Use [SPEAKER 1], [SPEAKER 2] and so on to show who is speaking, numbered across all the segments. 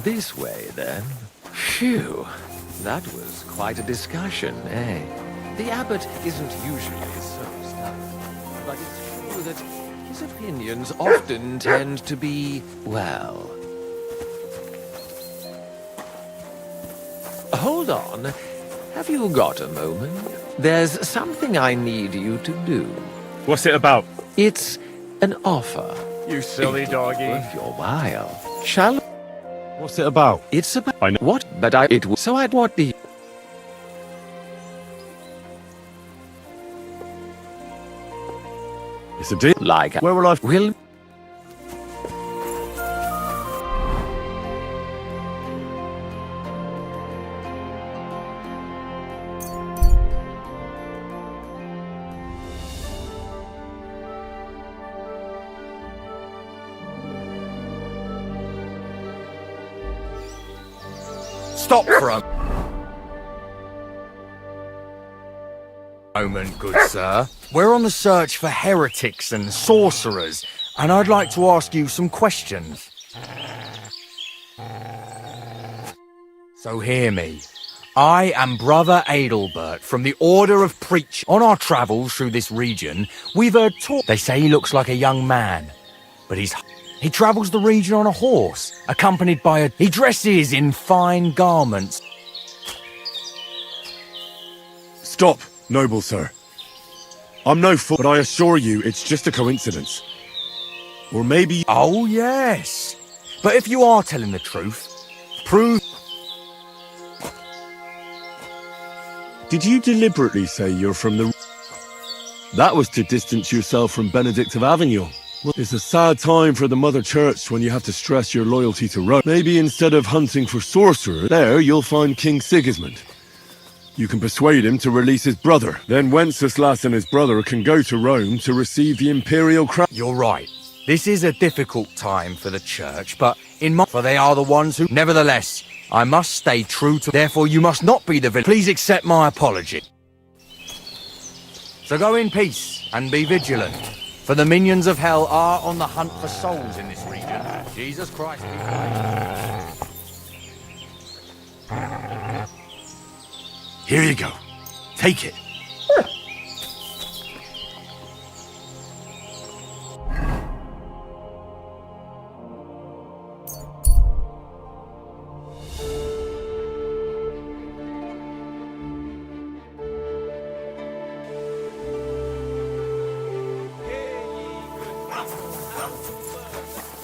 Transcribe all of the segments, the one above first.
[SPEAKER 1] This way, then. Phew. That was quite a discussion, eh? The abbot isn't usually so stubborn, but it's true that his opinions often tend to be, well... Hold on. Have you got a moment? There's something I need you to do.
[SPEAKER 2] What's it about?
[SPEAKER 1] It's an offer.
[SPEAKER 2] You silly doggy.
[SPEAKER 1] Worth your while. Shall...
[SPEAKER 2] What's it about?
[SPEAKER 1] It's about...
[SPEAKER 2] I know.
[SPEAKER 1] What? But it was... So I'd what the...
[SPEAKER 2] It's a deal.
[SPEAKER 1] Like...
[SPEAKER 2] Where will I...
[SPEAKER 1] Will...
[SPEAKER 3] Stop for a moment, good sir. We're on the search for heretics and sorcerers, and I'd like to ask you some questions. So hear me. I am Brother Adelbert from the Order of Preach. On our travels through this region, we've heard talk. They say he looks like a young man, but he travels the region on a horse, accompanied by he dresses in fine garments.
[SPEAKER 2] Stop, noble sir. I'm no fool, but I assure you it's just a coincidence. Or maybe...
[SPEAKER 3] Oh, yes. But if you are telling the truth, prove...
[SPEAKER 2] Did you deliberately say you're from the... That was to distance yourself from Benedict of Avignon. Well, it's a sad time for the Mother Church when you have to stress your loyalty to Rome. Maybe instead of hunting for sorcerers, there you'll find King Sigismund. You can persuade him to release his brother. Then Wenceslas and his brother can go to Rome to receive the imperial crown.
[SPEAKER 3] You're right. This is a difficult time for the Church, but for they are the ones who... Nevertheless, I must stay true to... Therefore, you must not be the villain. Please accept my apology. So go in peace and be vigilant. For the minions of hell are on the hunt for souls in this region. Jesus Christ be praised.
[SPEAKER 2] Here you go. Take it.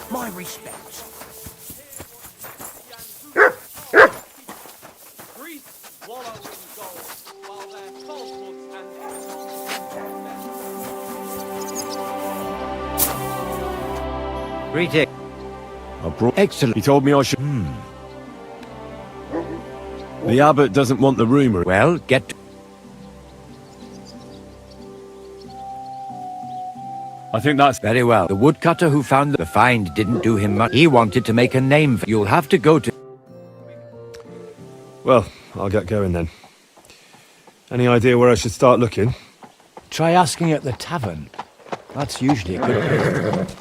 [SPEAKER 3] My respects.
[SPEAKER 1] Greeting.
[SPEAKER 2] Excellent. He told me I should... The abbot doesn't want the rumor.
[SPEAKER 1] Well, get...
[SPEAKER 2] I think that's...
[SPEAKER 1] Very well. The woodcutter who found the find didn't do him much. He wanted to make a name for... You'll have to go to...
[SPEAKER 2] Well, I'll get going then. Any idea where I should start looking?
[SPEAKER 4] Try asking at the tavern. That's usually a good place.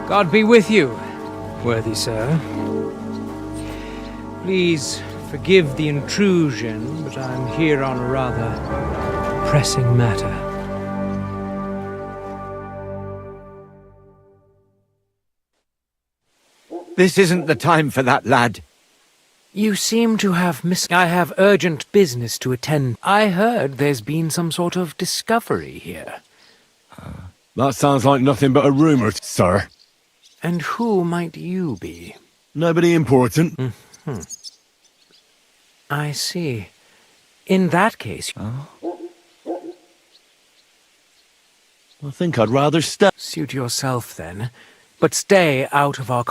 [SPEAKER 5] God be with you, worthy sir. Please forgive the intrusion, but I'm here on a rather pressing matter.
[SPEAKER 1] This isn't the time for that, lad.
[SPEAKER 5] You seem to have I have urgent business to attend. I heard there's been some sort of discovery here.
[SPEAKER 2] That sounds like nothing but a rumor, sir.
[SPEAKER 5] And who might you be?
[SPEAKER 2] Nobody important.
[SPEAKER 5] I see. In that case...
[SPEAKER 2] I think I'd rather stay.
[SPEAKER 5] Suit yourself, then. But stay out of our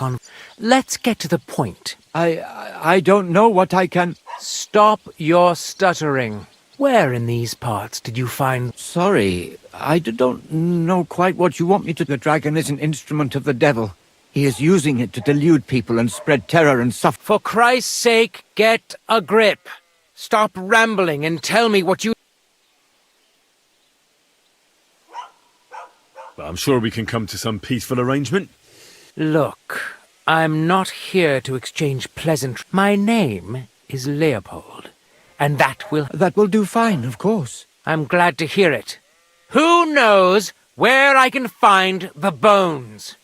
[SPEAKER 5] Let's get to the point.
[SPEAKER 1] I don't know what I can...
[SPEAKER 5] Stop your stuttering. Where in these parts did you find...
[SPEAKER 1] Sorry, I don't know quite what you want me to... The dragon is an instrument of the devil. He is using it to delude people and spread terror and suffering.
[SPEAKER 5] For Christ's sake, get a grip. Stop rambling and tell me what you...
[SPEAKER 2] But I'm sure we can come to some peaceful arrangement.
[SPEAKER 5] Look, I'm not here to exchange pleasant... My name is Leopold, and that will...
[SPEAKER 4] That will do fine, of course.
[SPEAKER 5] I'm glad to hear it. Who knows where I can find the bones?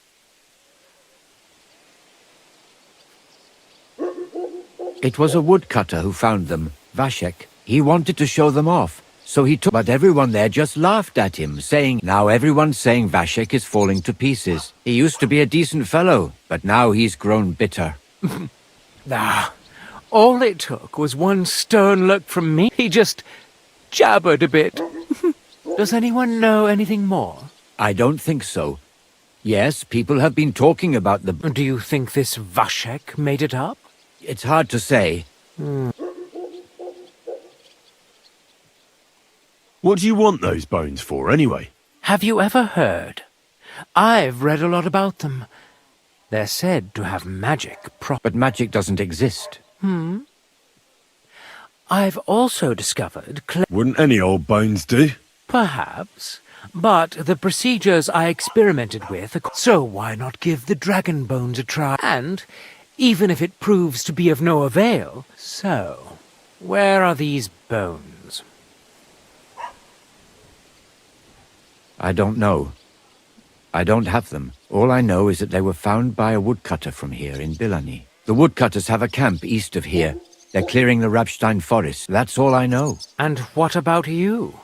[SPEAKER 4] It was a woodcutter who found them, Vashek. He wanted to show them off, so he took... But everyone there just laughed at him, saying... Now everyone's saying Vashek is falling to pieces. He used to be a decent fellow, but now he's grown bitter.
[SPEAKER 5] All it took was one stern look from me. He just jabbered a bit. Does anyone know anything more?
[SPEAKER 4] I don't think so. Yes, people have been talking about the...
[SPEAKER 5] Do you think this Vashek made it up?
[SPEAKER 4] It's hard to say.
[SPEAKER 2] What do you want those bones for, anyway?
[SPEAKER 5] Have you ever heard? I've read a lot about them. They're said to have magic
[SPEAKER 4] But magic doesn't exist.
[SPEAKER 5] I've also discovered...
[SPEAKER 2] Wouldn't any old bones do?
[SPEAKER 5] Perhaps. But the procedures I experimented with... So why not give the dragon bones a try? And... even if it proves to be of no avail. So, where are these bones?
[SPEAKER 4] I don't know. I don't have them. All I know is that they were found by a woodcutter from here in Bilani. The woodcutters have a camp east of here. They're clearing the Rabstein forest. That's all I know.
[SPEAKER 5] And what about you?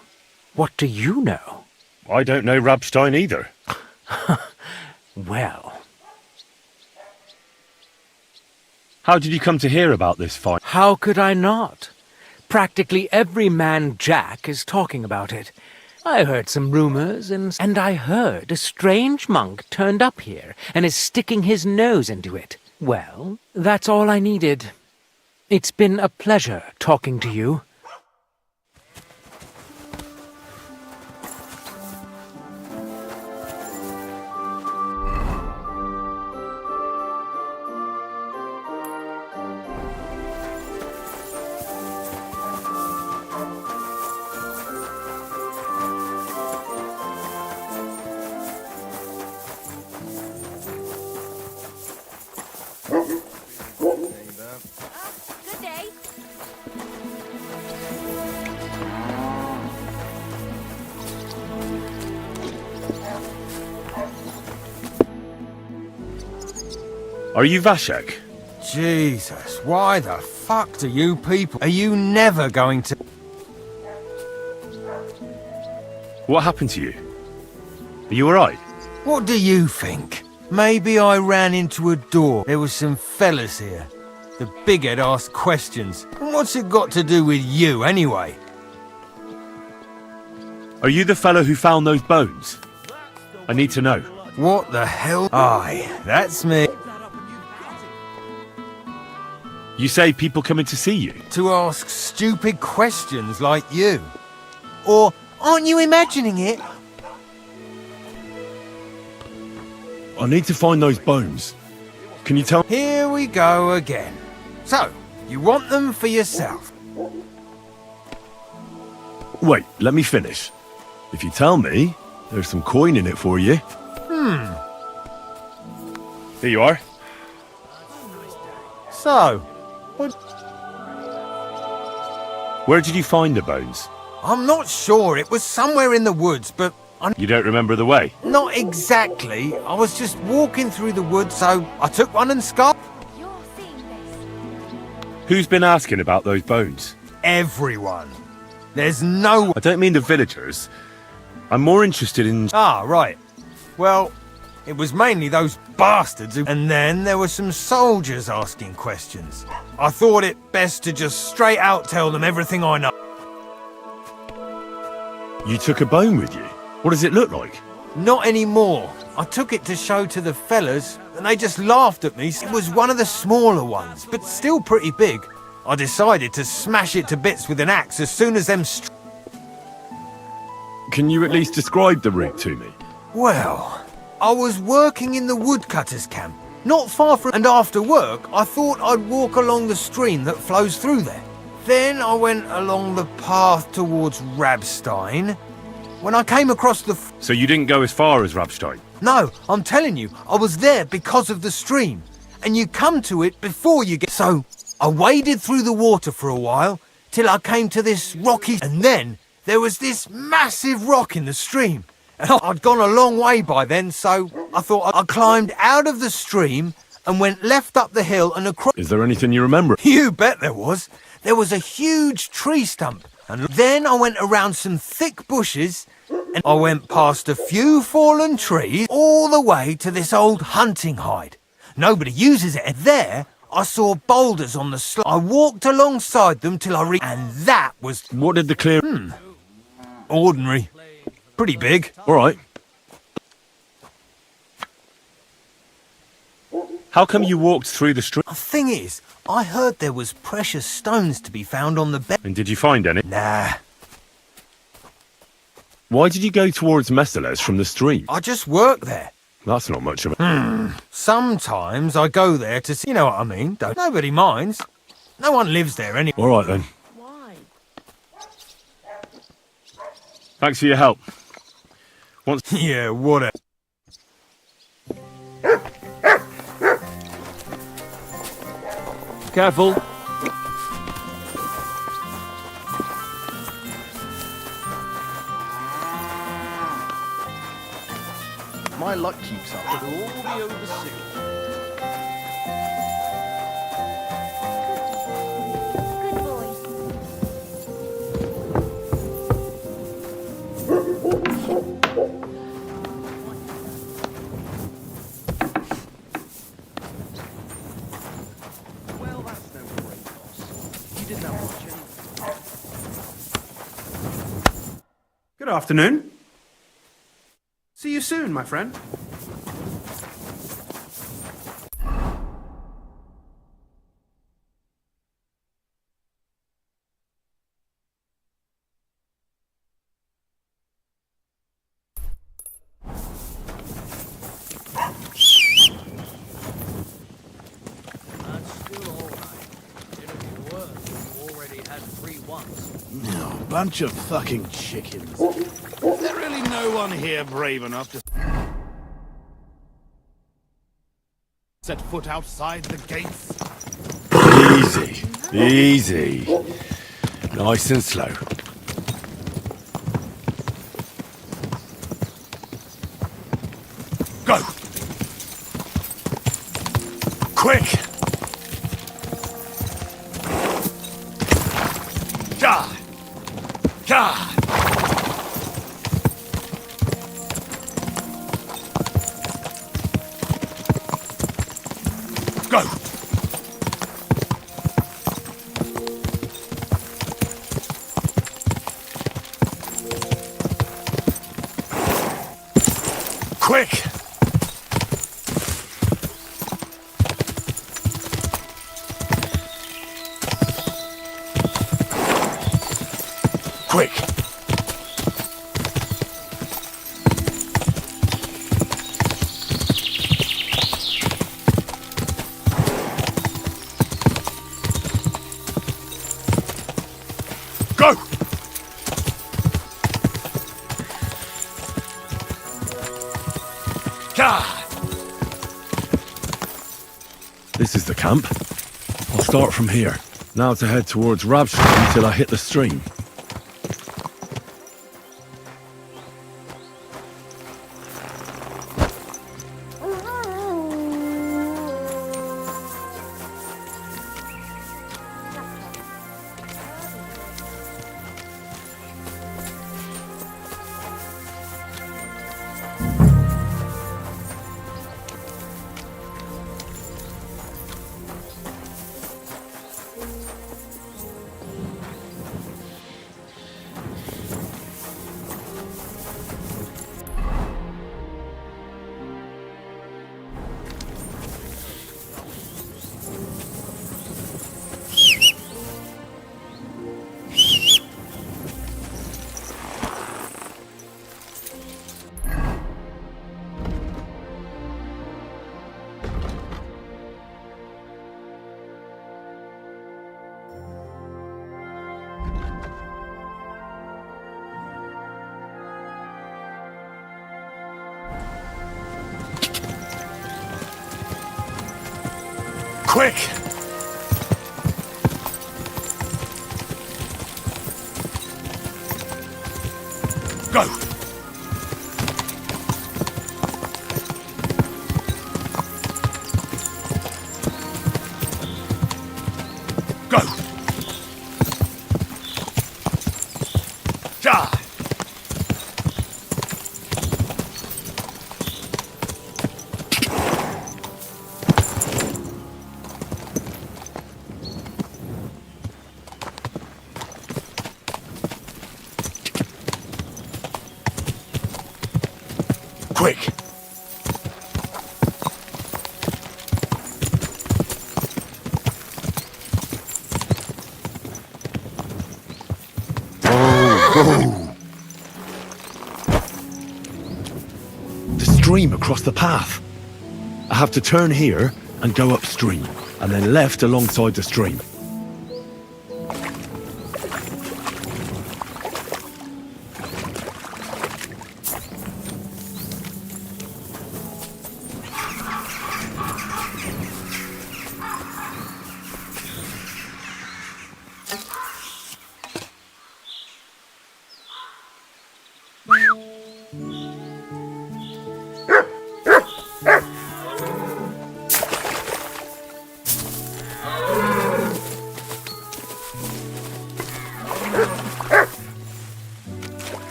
[SPEAKER 5] What do you know?
[SPEAKER 2] I don't know Rabstein either.
[SPEAKER 5] Well...
[SPEAKER 2] How did you come to hear about this fight?
[SPEAKER 5] How could I not? Practically every man Jack is talking about it. I heard some rumors, and I heard a strange monk turned up here and is sticking his nose into it. Well, that's all I needed. It's been a pleasure talking to you.
[SPEAKER 6] Good day.
[SPEAKER 2] Are you Vashek?
[SPEAKER 7] Jesus, why the fuck do you people... Are you never going to...
[SPEAKER 2] What happened to you? Are you alright?
[SPEAKER 7] What do you think? Maybe I ran into a door. There was some fellas here. The bighead asked questions. And what's it got to do with you, anyway?
[SPEAKER 2] Are you the fellow who found those bones? I need to know.
[SPEAKER 7] What the hell? Aye, that's me.
[SPEAKER 2] You say people coming to see you?
[SPEAKER 7] To ask stupid questions like you. Or, aren't you imagining it?
[SPEAKER 2] I need to find those bones. Can you tell...
[SPEAKER 7] Here we go again. So, you want them for yourself?
[SPEAKER 2] Wait, let me finish. If you tell me, there's some coin in it for you. Here you are.
[SPEAKER 7] So,
[SPEAKER 2] Where did you find the bones?
[SPEAKER 7] I'm not sure. It was somewhere in the woods, but
[SPEAKER 2] You don't remember the way?
[SPEAKER 7] not exactly. I was just walking through the woods, so I took one and scarred
[SPEAKER 6] You're seeing this.
[SPEAKER 2] Who's been asking about those bones?
[SPEAKER 7] everyone. There's no...
[SPEAKER 2] I don't mean the villagers. I'm more interested in...
[SPEAKER 7] Ah, right. Well, it was mainly those bastards who... And then there were some soldiers asking questions. I thought it best to just straight out tell them everything I know.
[SPEAKER 2] You took a bone with you? What does it look like?
[SPEAKER 7] Not anymore. I took it to show to the fellas, and they just laughed at me. It was one of the smaller ones, but still pretty big. I decided to smash it to bits with an axe as soon as them...
[SPEAKER 2] Can you at least describe the route to me?
[SPEAKER 7] Well, I was working in the woodcutters' camp, not far from... And after work, I thought I'd walk along the stream that flows through there. Then I went along the path towards Rabstein. When I came across the...
[SPEAKER 2] So you didn't go as far as Rabstein?
[SPEAKER 7] No, I'm telling you, I was there because of the stream. And you come to it before you get... So I waded through the water for a while till I came to this rocky... And then there was this massive rock in the stream. And I'd gone a long way by then, so I thought I climbed out of the stream and went left up the hill and across...
[SPEAKER 2] Is there anything you remember?
[SPEAKER 7] You bet there was. There was a huge tree stump. And then I went around some thick bushes and I went past a few fallen trees all the way to this old hunting hide. Nobody uses it. And there I saw boulders on the slope. I walked alongside them till I reached... And that was...
[SPEAKER 2] What did the clear...
[SPEAKER 7] ordinary. Pretty big.
[SPEAKER 2] All right. How come you walked through the street?
[SPEAKER 7] The thing is, I heard there was precious stones to be found on the bed.
[SPEAKER 2] And did you find any?
[SPEAKER 7] Nah,
[SPEAKER 2] Why did you go towards Messeles from the stream?
[SPEAKER 7] I just work there.
[SPEAKER 2] That's not much of a...
[SPEAKER 7] Sometimes I go there to see, you know what I mean, don't... Nobody minds. No one lives there anyway.
[SPEAKER 2] All right, then.
[SPEAKER 6] Why?
[SPEAKER 2] Thanks for your help. Once...
[SPEAKER 7] Yeah, whatever.
[SPEAKER 2] Careful.
[SPEAKER 1] My luck keeps up with all the overseas.
[SPEAKER 6] Good boys.
[SPEAKER 1] Well, that's no great loss. You didn't have much anyway.
[SPEAKER 8] Good afternoon. See you soon, my friend.
[SPEAKER 5] That's still all right. It'd be worse if you already had 3 once.
[SPEAKER 9] No, bunch of fucking chickens. Is there really no one here brave enough to set foot outside the gates?
[SPEAKER 2] Easy. Easy. Nice and slow.
[SPEAKER 9] Go! Quick! God! God! Go! Quick! Quick! Go! God!
[SPEAKER 2] This is the camp. I'll start from here. Now to head towards Rabstein until I hit the stream. Quick! Go! Go! Ja! Quick! The stream across the path. I have to turn here and go upstream, and then left alongside the stream.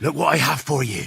[SPEAKER 2] Look what I have for you.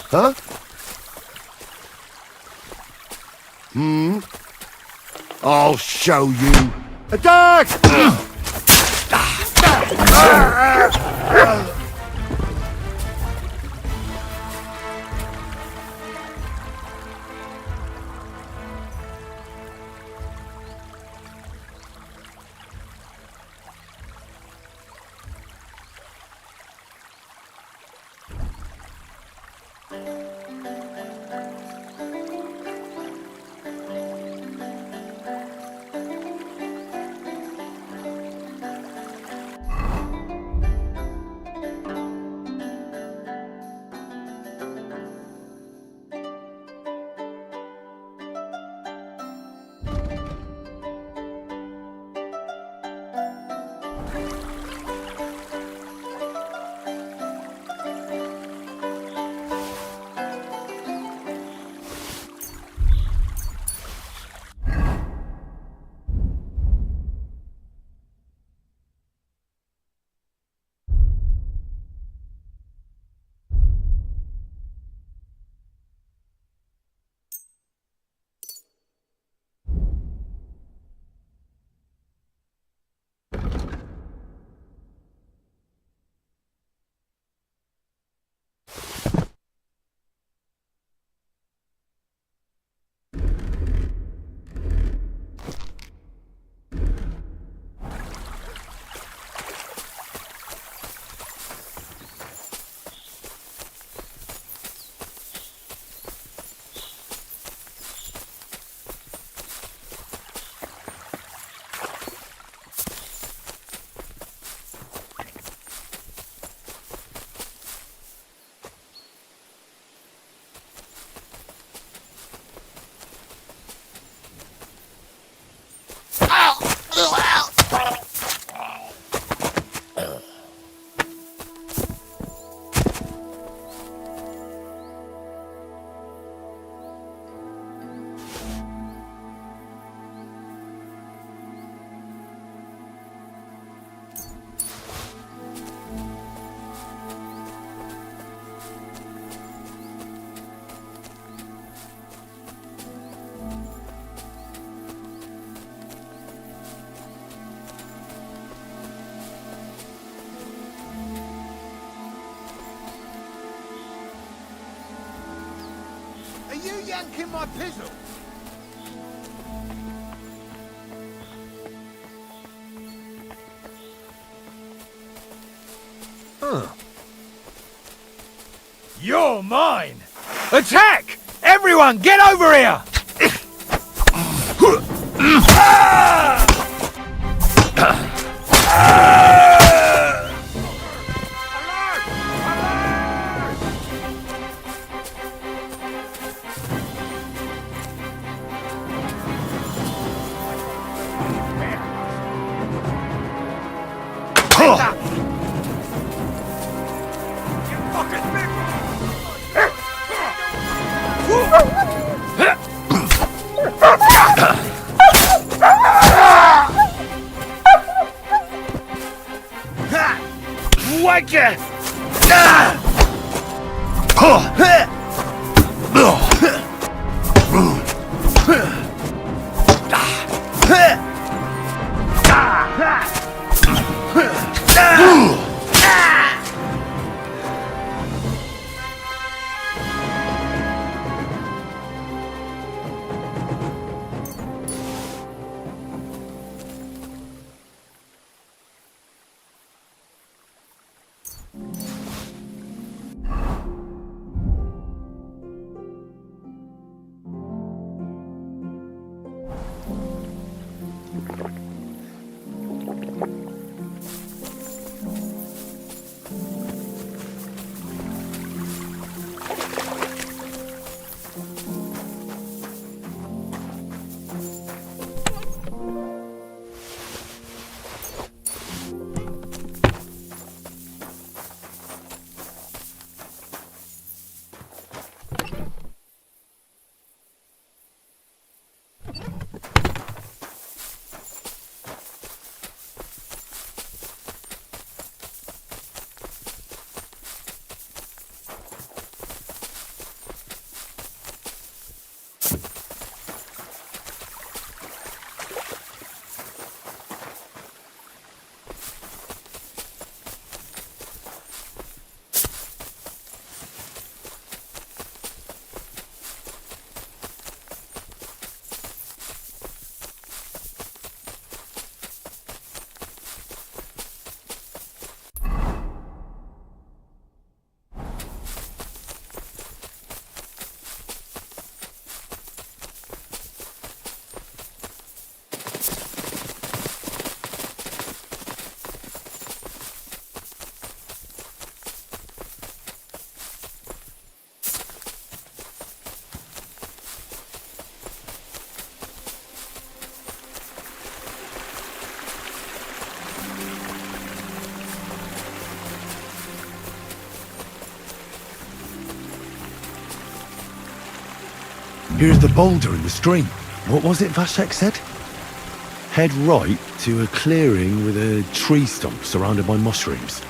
[SPEAKER 10] Huh? I'll show you. Attack!
[SPEAKER 7] yanking my pizzle?
[SPEAKER 3] You're mine! Attack! Everyone, get over here!
[SPEAKER 2] Here's the boulder in the stream. What was it Vashek said? Head right to a clearing with a tree stump surrounded by mushrooms.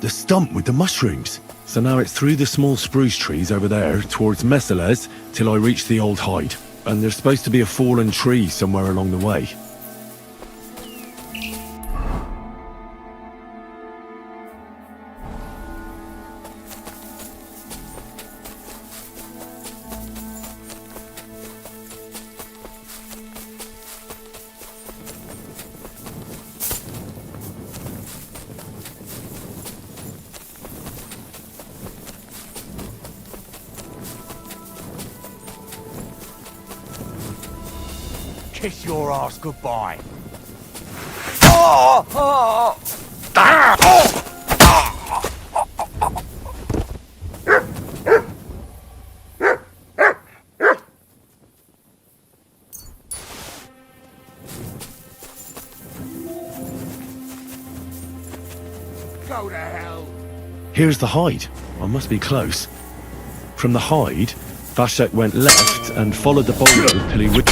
[SPEAKER 2] The stump with the mushrooms. So now it's through the small spruce trees over there towards Messales till I reach the old hide. And there's supposed to be a fallen tree somewhere along the way.
[SPEAKER 3] Kiss your ass goodbye. Oh! Oh! Ah! Oh!
[SPEAKER 10] Go to hell.
[SPEAKER 2] Here's the hide. I must be close. From the hide, Vashek went left and followed the boulder till he would.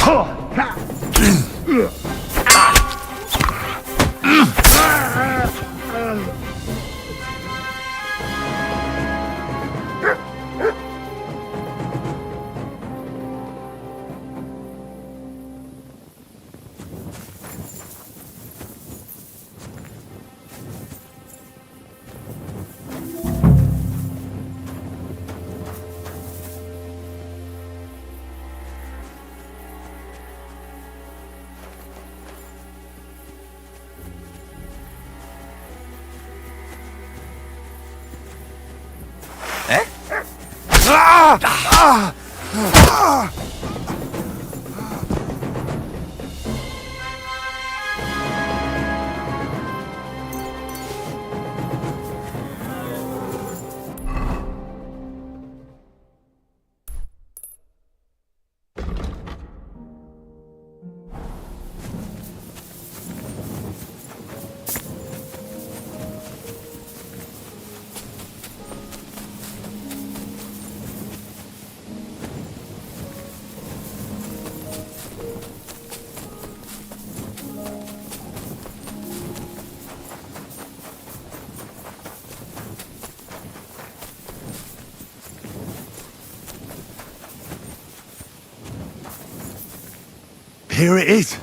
[SPEAKER 2] Here it is.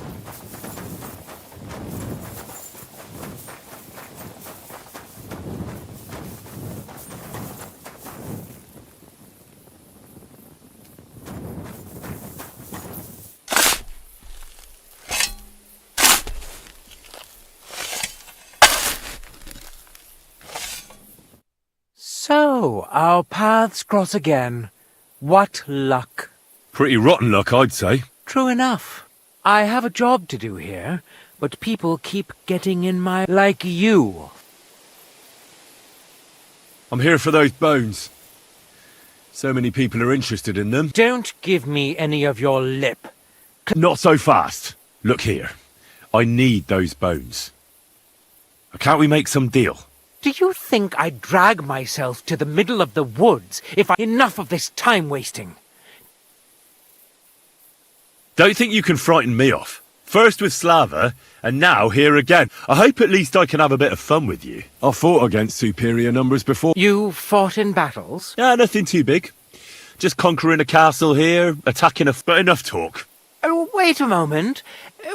[SPEAKER 5] So, our paths cross again. What luck.
[SPEAKER 2] Pretty rotten luck, I'd say.
[SPEAKER 5] True enough. I have a job to do here, but people keep getting in my... like you.
[SPEAKER 2] I'm here for those bones. So many people are interested in them.
[SPEAKER 5] Don't give me any of your lip.
[SPEAKER 2] Not so fast. Look here. I need those bones. Can't we make some deal?
[SPEAKER 5] Do you think I'd drag myself to the middle of the woods if I... Enough of this time wasting.
[SPEAKER 2] Don't think you can frighten me off. First with Slava, and now here again. I hope at least I can have a bit of fun with you. I've fought against superior numbers before.
[SPEAKER 5] You fought in battles?
[SPEAKER 2] Nothing too big. Just conquering a castle here, attacking a... But enough talk.
[SPEAKER 5] Wait a moment.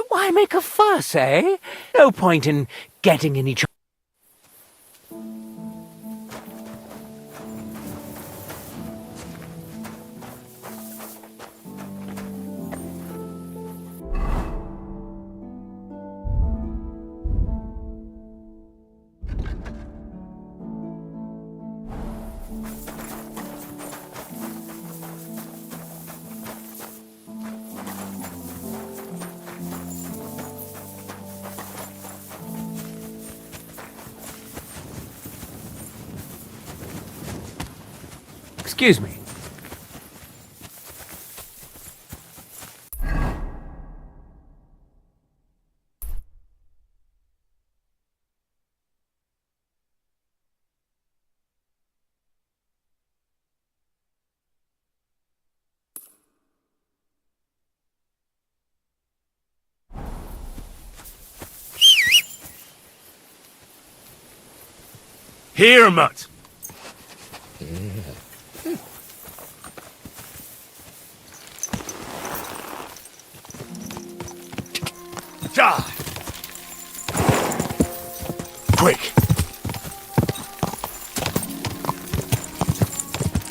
[SPEAKER 5] Why make a fuss, eh? No point in getting in each... Excuse me.
[SPEAKER 2] Here, mutt. Die! Quick!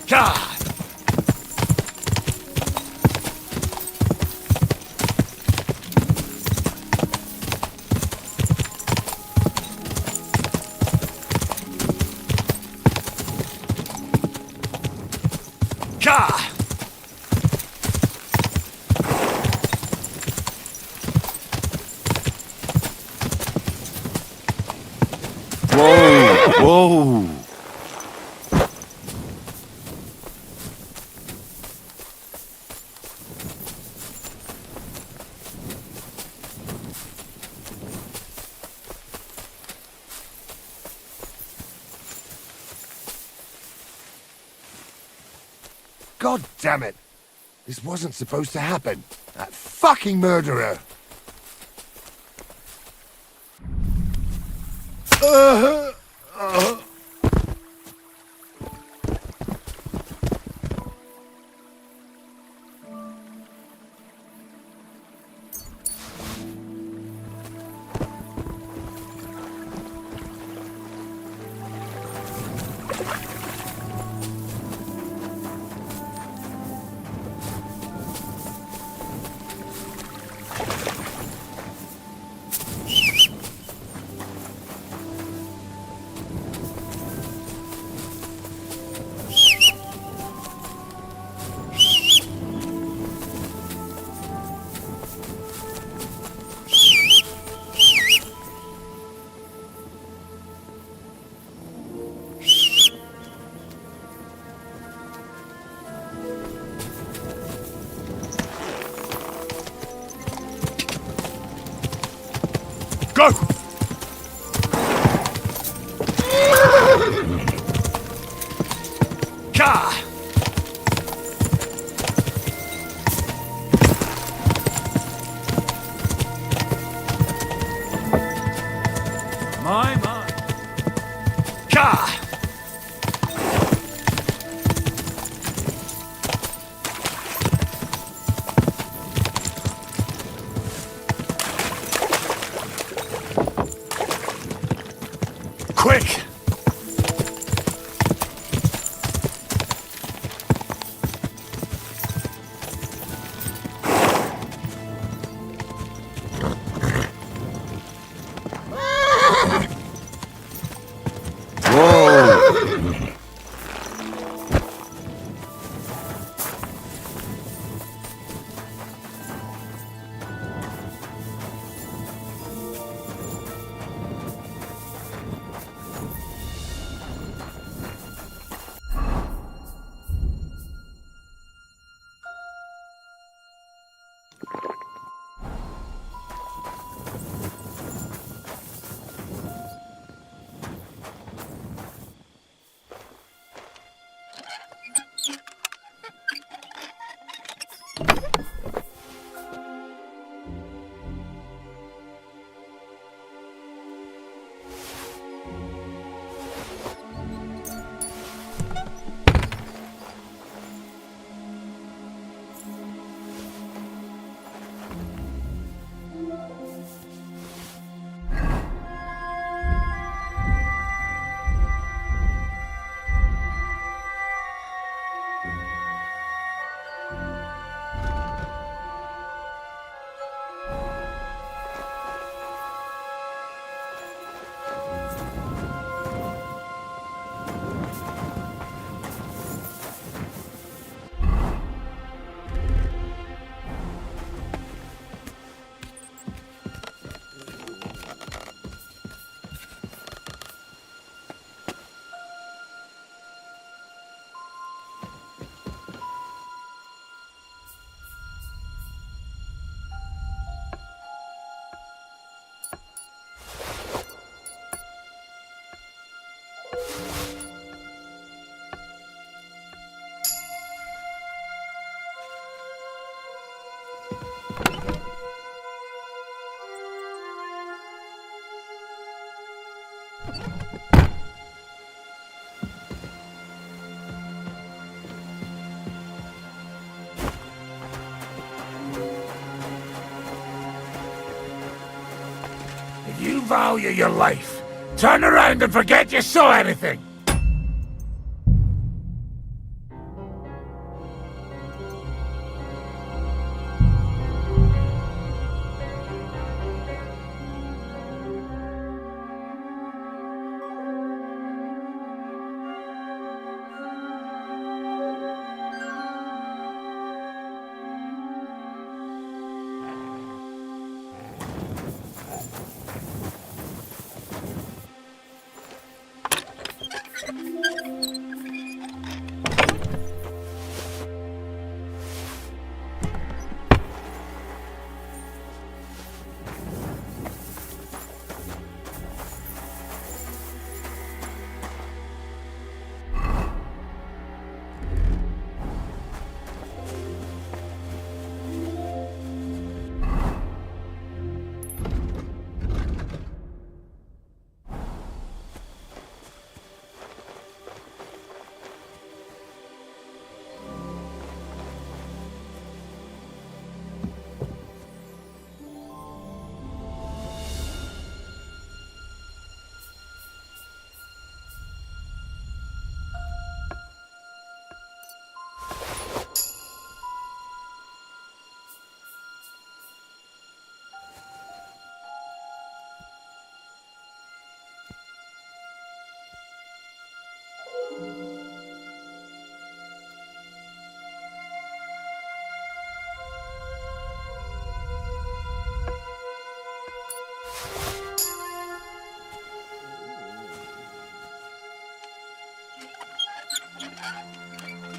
[SPEAKER 2] God! God! Whoa! Whoa!
[SPEAKER 10] God damn it! This wasn't supposed to happen. That fucking murderer!
[SPEAKER 2] Go! Ka! My. Ka! Quick!
[SPEAKER 9] If you value your life, turn around and forget you saw anything!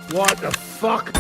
[SPEAKER 9] What the fuck?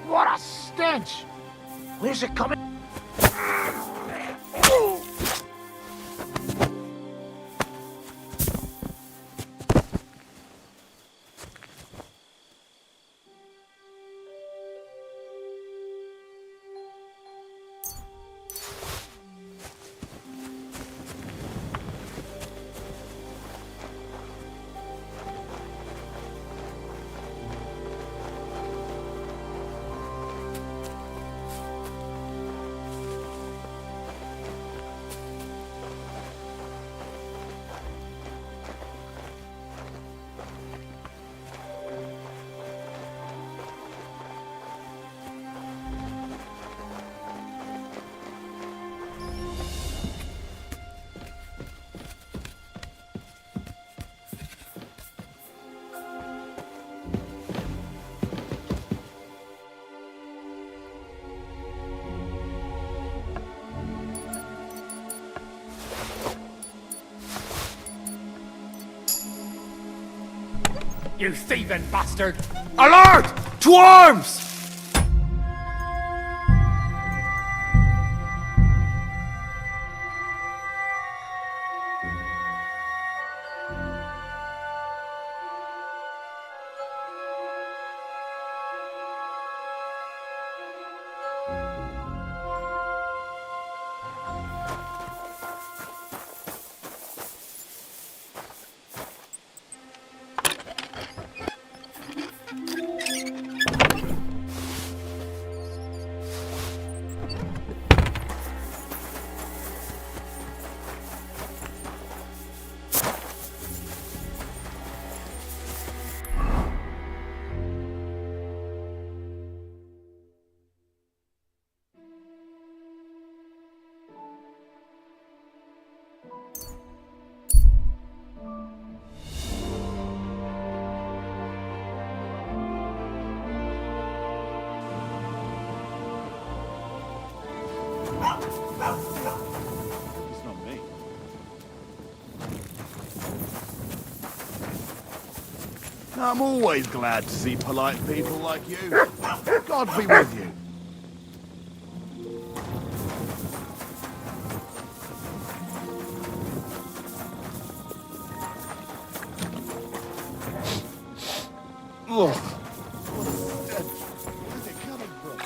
[SPEAKER 9] What a stench! Where's it coming?
[SPEAKER 3] You thieving bastard! Alert! To arms!
[SPEAKER 9] It's not me. I'm always glad to see polite people like you. God be with you. Ugh. What a stench. Where's it coming from?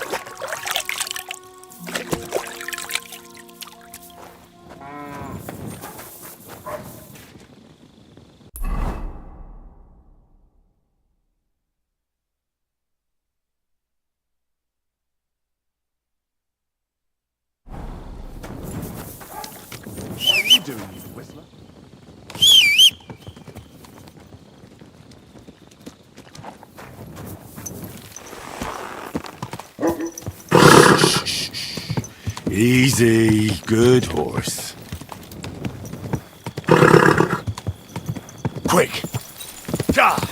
[SPEAKER 9] What are you doing, you whistler?
[SPEAKER 2] Easy, good horse.
[SPEAKER 9] Quick! Die!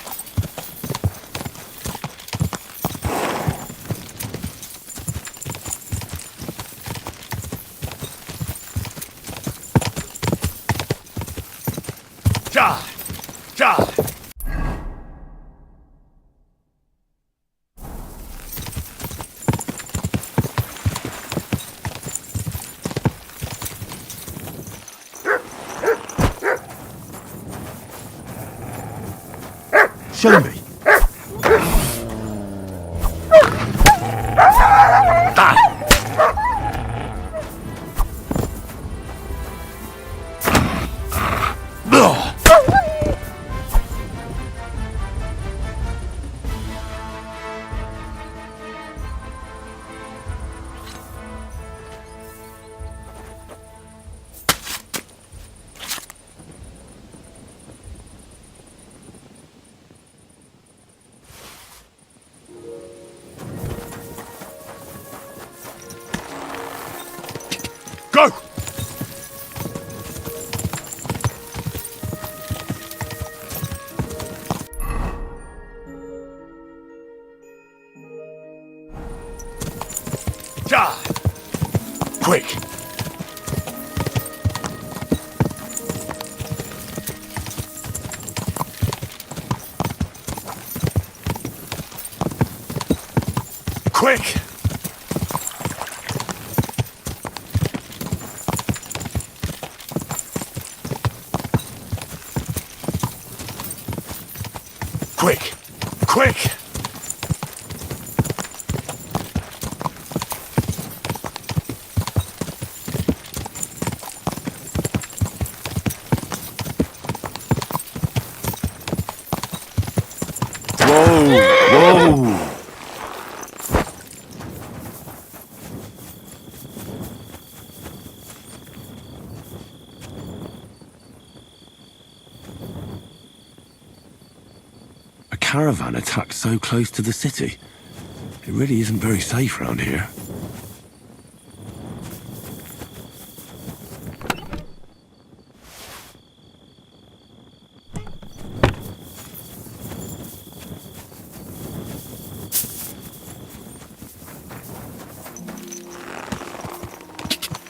[SPEAKER 9] Die! Die!
[SPEAKER 2] Show me.
[SPEAKER 10] Go! God! Quick! Quick! Quick! Quick!
[SPEAKER 2] Whoa! A caravan attacked so close to the city. It really isn't very safe around here.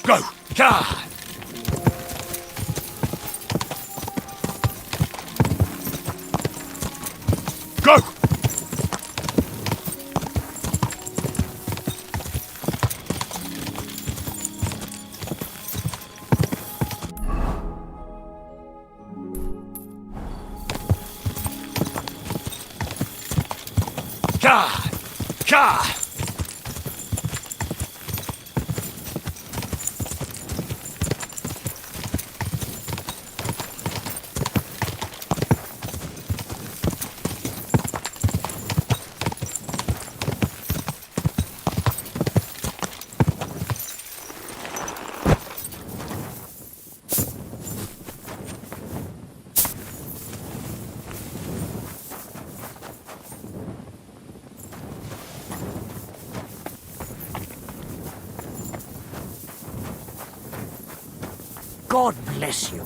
[SPEAKER 10] Go! God! Go! God! God!
[SPEAKER 5] God bless you.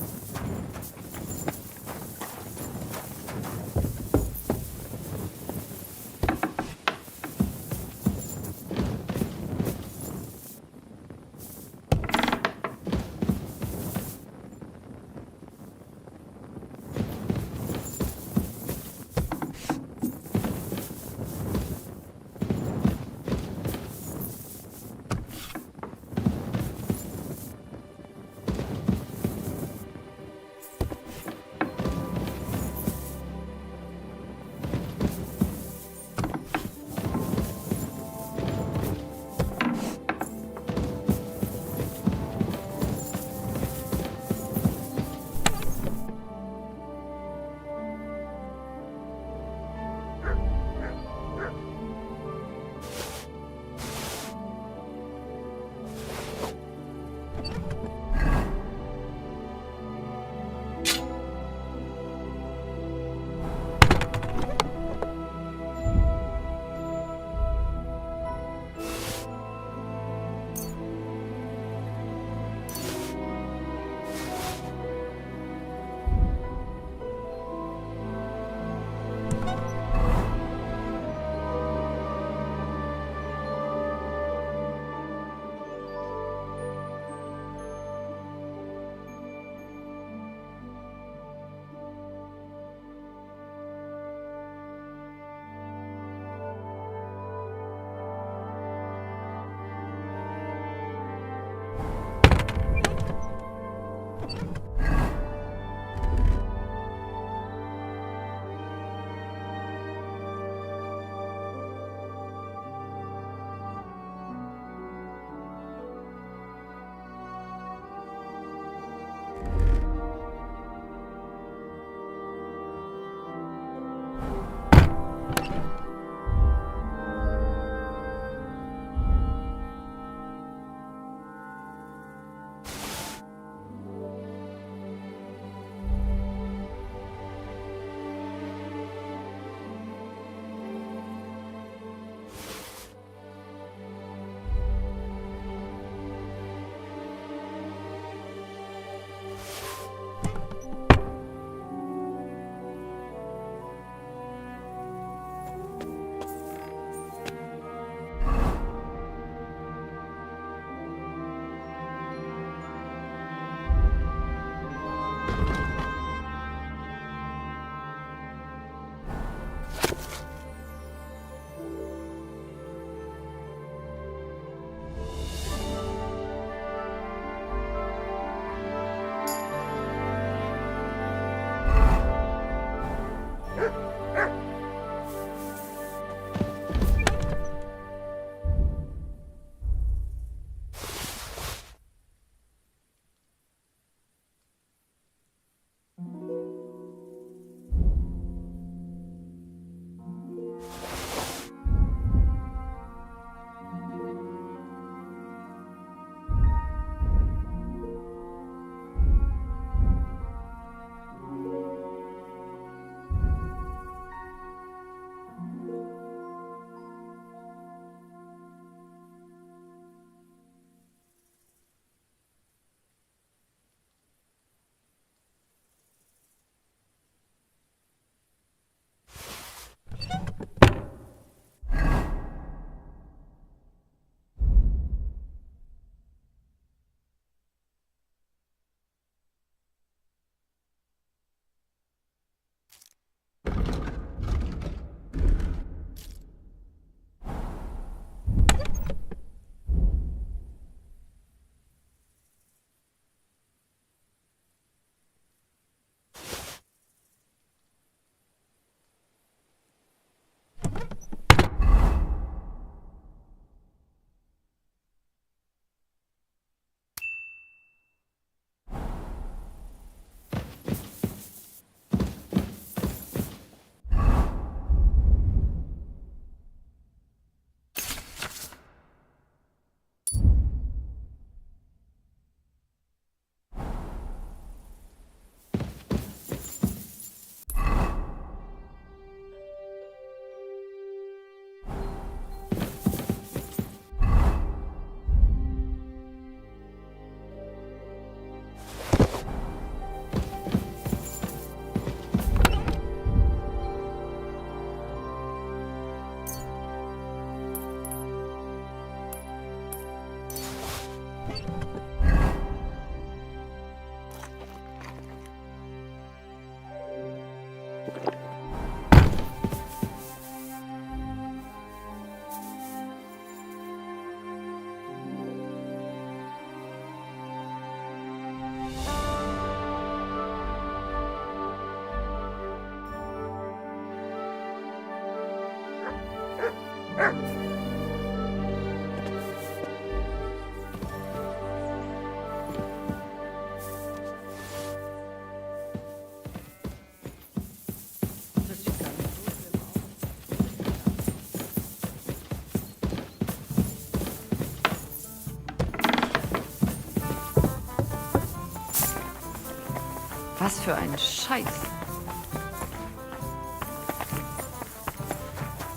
[SPEAKER 11] Was für ein Scheiß.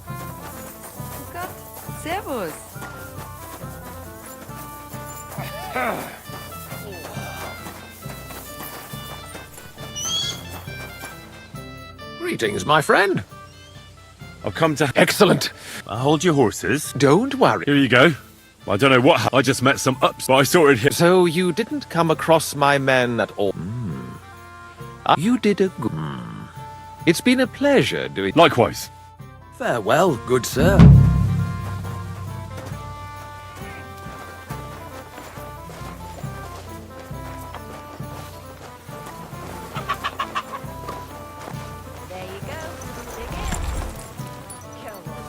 [SPEAKER 11] Oh Gott, Servus.
[SPEAKER 1] Greetings, my friend.
[SPEAKER 2] I've come to...
[SPEAKER 1] Excellent.
[SPEAKER 2] hold your horses.
[SPEAKER 1] Don't worry.
[SPEAKER 2] Here you go. I don't know what... I just met some ups, but I sorted him.
[SPEAKER 1] So you didn't come across my men at all? You did a good... It's been a pleasure doing...
[SPEAKER 2] Likewise.
[SPEAKER 1] Farewell, good sir.
[SPEAKER 6] There you go. Dig in. Come on.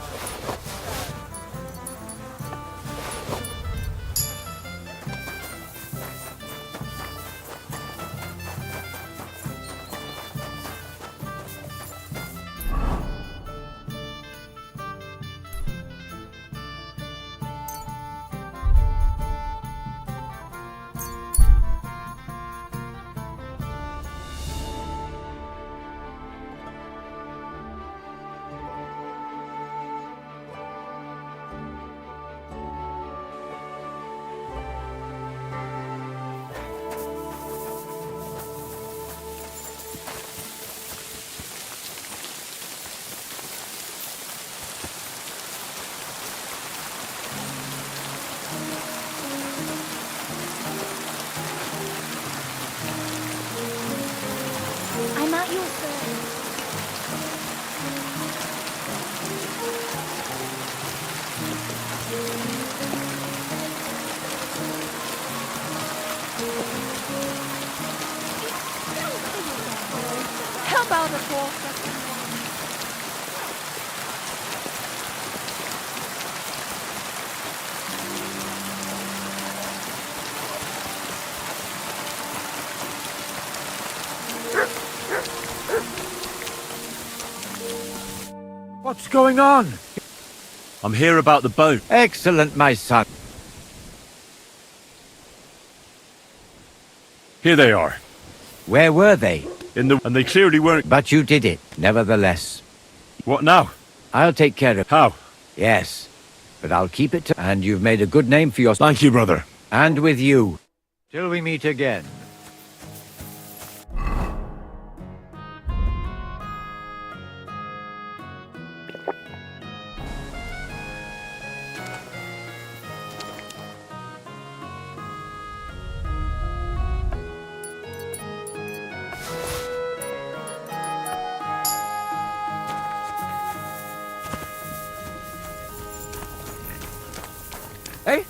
[SPEAKER 6] I'm at your service. How about a quarter?
[SPEAKER 4] What's going on?
[SPEAKER 2] I'm here about the boat.
[SPEAKER 4] Excellent, my son.
[SPEAKER 2] Here they are.
[SPEAKER 4] Where were they?
[SPEAKER 2] And they clearly weren't...
[SPEAKER 4] But you did it, nevertheless.
[SPEAKER 2] What now?
[SPEAKER 4] I'll take care of...
[SPEAKER 2] How?
[SPEAKER 4] Yes, but I'll keep it to... And you've made a good name for yourself.
[SPEAKER 2] Thank you, brother.
[SPEAKER 4] And with you. Till we meet again.
[SPEAKER 5] Hey?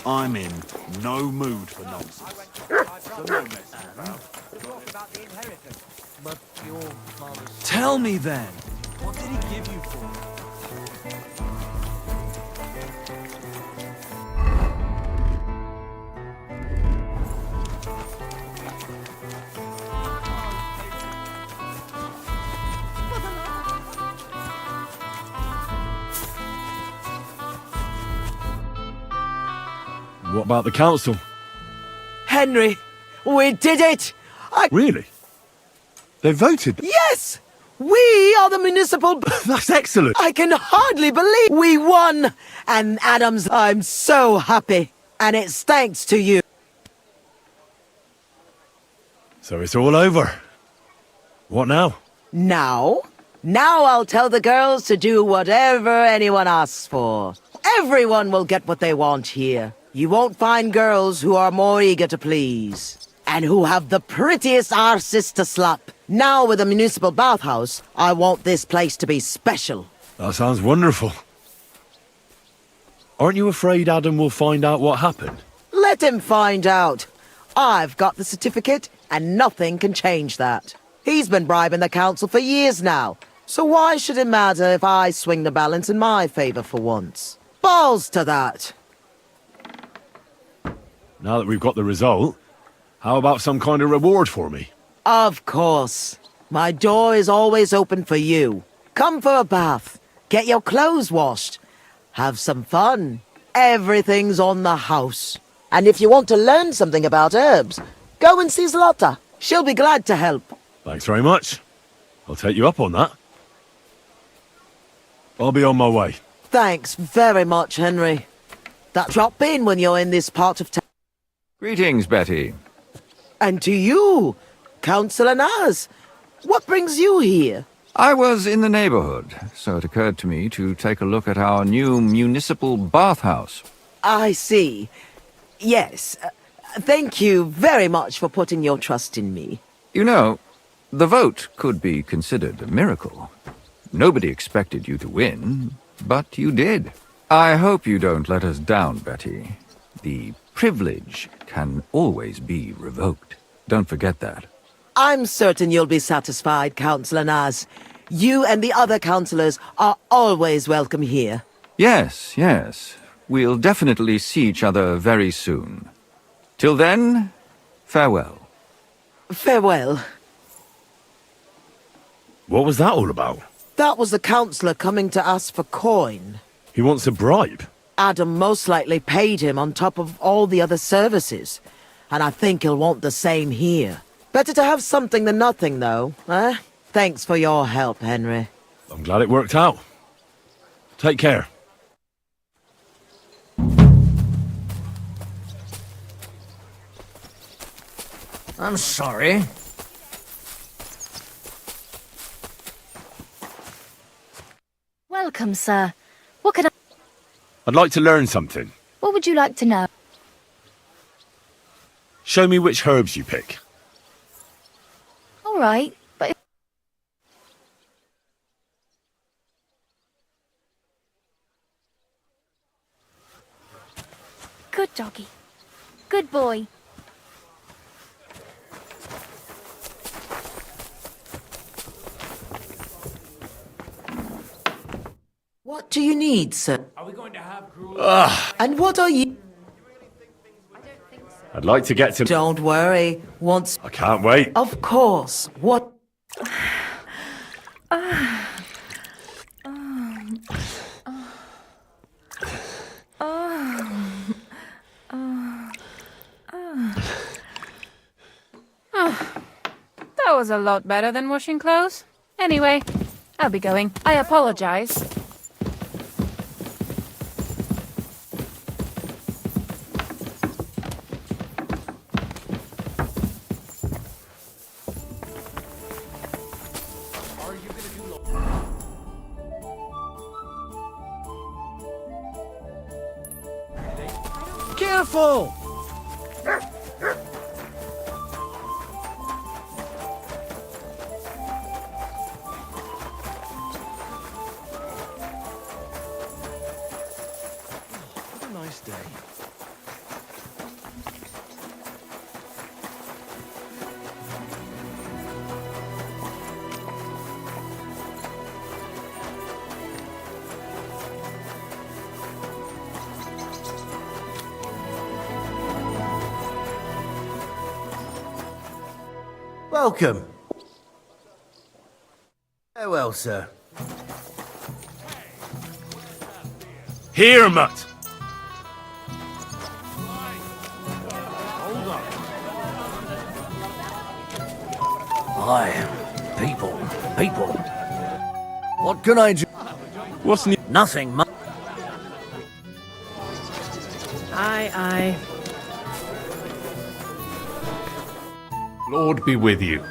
[SPEAKER 9] I'm in no mood for nonsense. Tell me then, what did he give you for?
[SPEAKER 2] What about the council?
[SPEAKER 12] Henry, we did it!
[SPEAKER 2] Really? They voted?
[SPEAKER 12] Yes! We are the municipal...
[SPEAKER 2] That's excellent.
[SPEAKER 12] I can hardly believe we won! And Adams, I'm so happy. And it's thanks to you.
[SPEAKER 2] So it's all over. What now?
[SPEAKER 12] Now? Now I'll tell the girls to do whatever anyone asks for. Everyone will get what they want here. You won't find girls who are more eager to please. And who have the prettiest arses to slap. Now with a municipal bathhouse, I want this place to be special.
[SPEAKER 2] That sounds wonderful. Aren't you afraid Adam will find out what happened?
[SPEAKER 12] Let him find out. I've got the certificate, and nothing can change that. He's been bribing the council for years now, so why should it matter if I swing the balance in my favor for once? Balls to that.
[SPEAKER 2] Now that we've got the result, how about some kind of reward for me?
[SPEAKER 12] Of course. My door is always open for you. Come for a bath. Get your clothes washed. Have some fun. Everything's on the house. And if you want to learn something about herbs, go and see Zlata. She'll be glad to help.
[SPEAKER 2] Thanks very much. I'll take you up on that. I'll be on my way.
[SPEAKER 12] Thanks very much, Henry. Drop in when you're in this part of town.
[SPEAKER 4] Greetings, Betty.
[SPEAKER 12] And to you, Councillor Naz. What brings you here?
[SPEAKER 4] I was in the neighborhood, so it occurred to me to take a look at our new municipal bathhouse.
[SPEAKER 12] I see. Yes. Thank you very much for putting your trust in me.
[SPEAKER 4] You know, the vote could be considered a miracle. Nobody expected you to win, but you did. I hope you don't let us down, Betty. The privilege can always be revoked. Don't forget that.
[SPEAKER 12] I'm certain you'll be satisfied, Councillor Naz. You and the other councillors are always welcome here.
[SPEAKER 4] Yes, yes. We'll definitely see each other very soon. Till then, farewell.
[SPEAKER 12] Farewell.
[SPEAKER 2] What was that all about?
[SPEAKER 12] That was the councillor coming to ask for coin.
[SPEAKER 2] He wants a bribe.
[SPEAKER 12] Adam most likely paid him on top of all the other services. And I think he'll want the same here. Better to have something than nothing, though, eh? Thanks for your help, Henry.
[SPEAKER 2] I'm glad it worked out. Take care.
[SPEAKER 3] I'm sorry.
[SPEAKER 6] Welcome, sir. What can I...
[SPEAKER 2] I'd like to learn something.
[SPEAKER 6] What would you like to know?
[SPEAKER 2] Show me which herbs you pick.
[SPEAKER 6] All right, but... Good doggy. Good boy.
[SPEAKER 12] What do you need, sir?
[SPEAKER 3] Are we going to have gruel?
[SPEAKER 12] And what are you...
[SPEAKER 2] I'd like to get to...
[SPEAKER 12] Don't worry. Once...
[SPEAKER 2] I can't wait.
[SPEAKER 12] Of course. What...
[SPEAKER 13] That was a lot better than washing clothes. Anyway, I'll be going. I apologize.
[SPEAKER 3] Careful!
[SPEAKER 1] What a nice day.
[SPEAKER 7] Welcome. Farewell, sir.
[SPEAKER 2] Here, Mutt.
[SPEAKER 5] Hi, people. What can I do?
[SPEAKER 2] What's new?
[SPEAKER 5] Nothing much. Aye.
[SPEAKER 9] Lord be with you.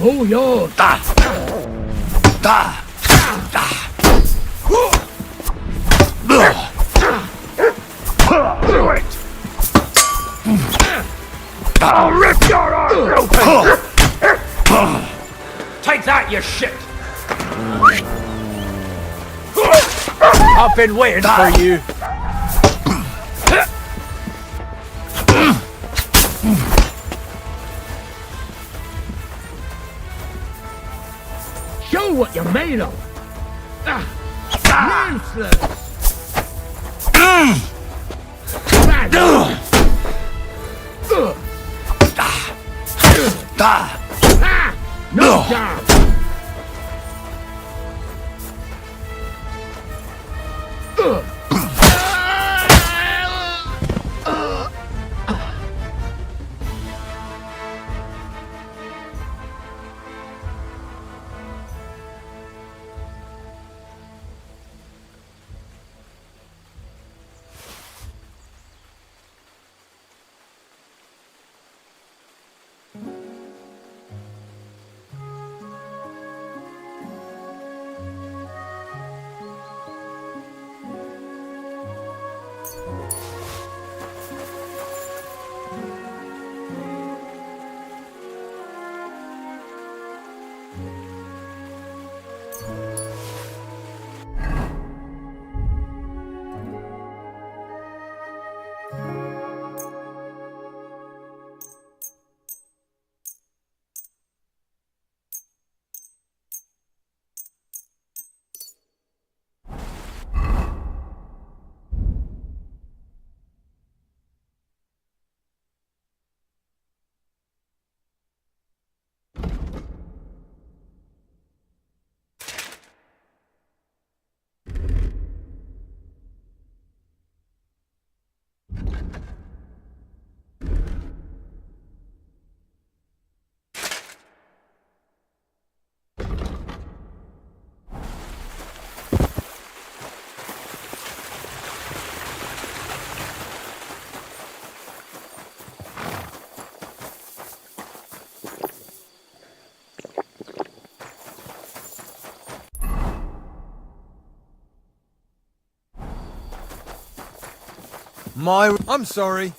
[SPEAKER 9] Oh, yo!
[SPEAKER 3] Da! Da! Da! Do it! I'll rip your arm open! Take that, you shit! I've been waiting for you.
[SPEAKER 9] Show what you're made of! Useless! No job!
[SPEAKER 7] I'm sorry.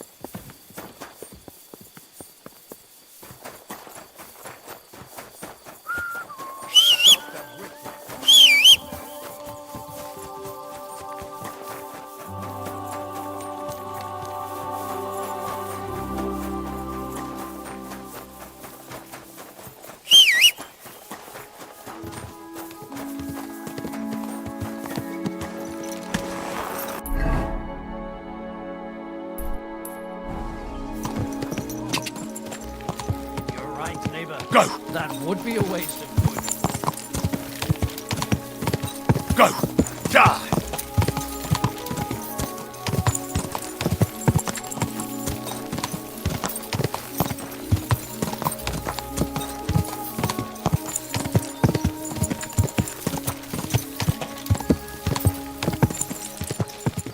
[SPEAKER 3] Go!
[SPEAKER 9] That would be a waste of wood.
[SPEAKER 3] Go! Die!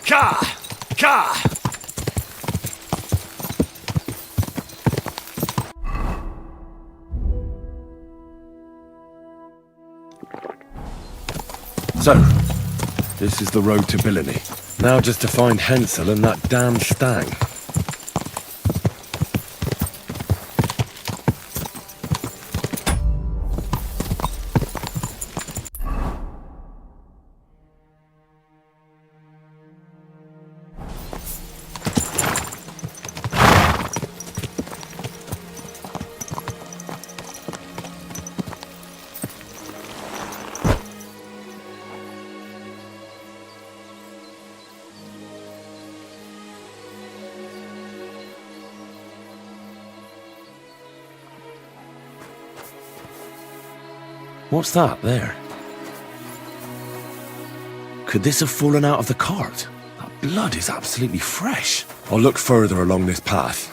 [SPEAKER 3] Ka! Ka!
[SPEAKER 2] So, this is the road to Billiny. Now just to find Hensel and that damn stag. What's that there? Could this have fallen out of the cart? That blood is absolutely fresh. I'll look further along this path.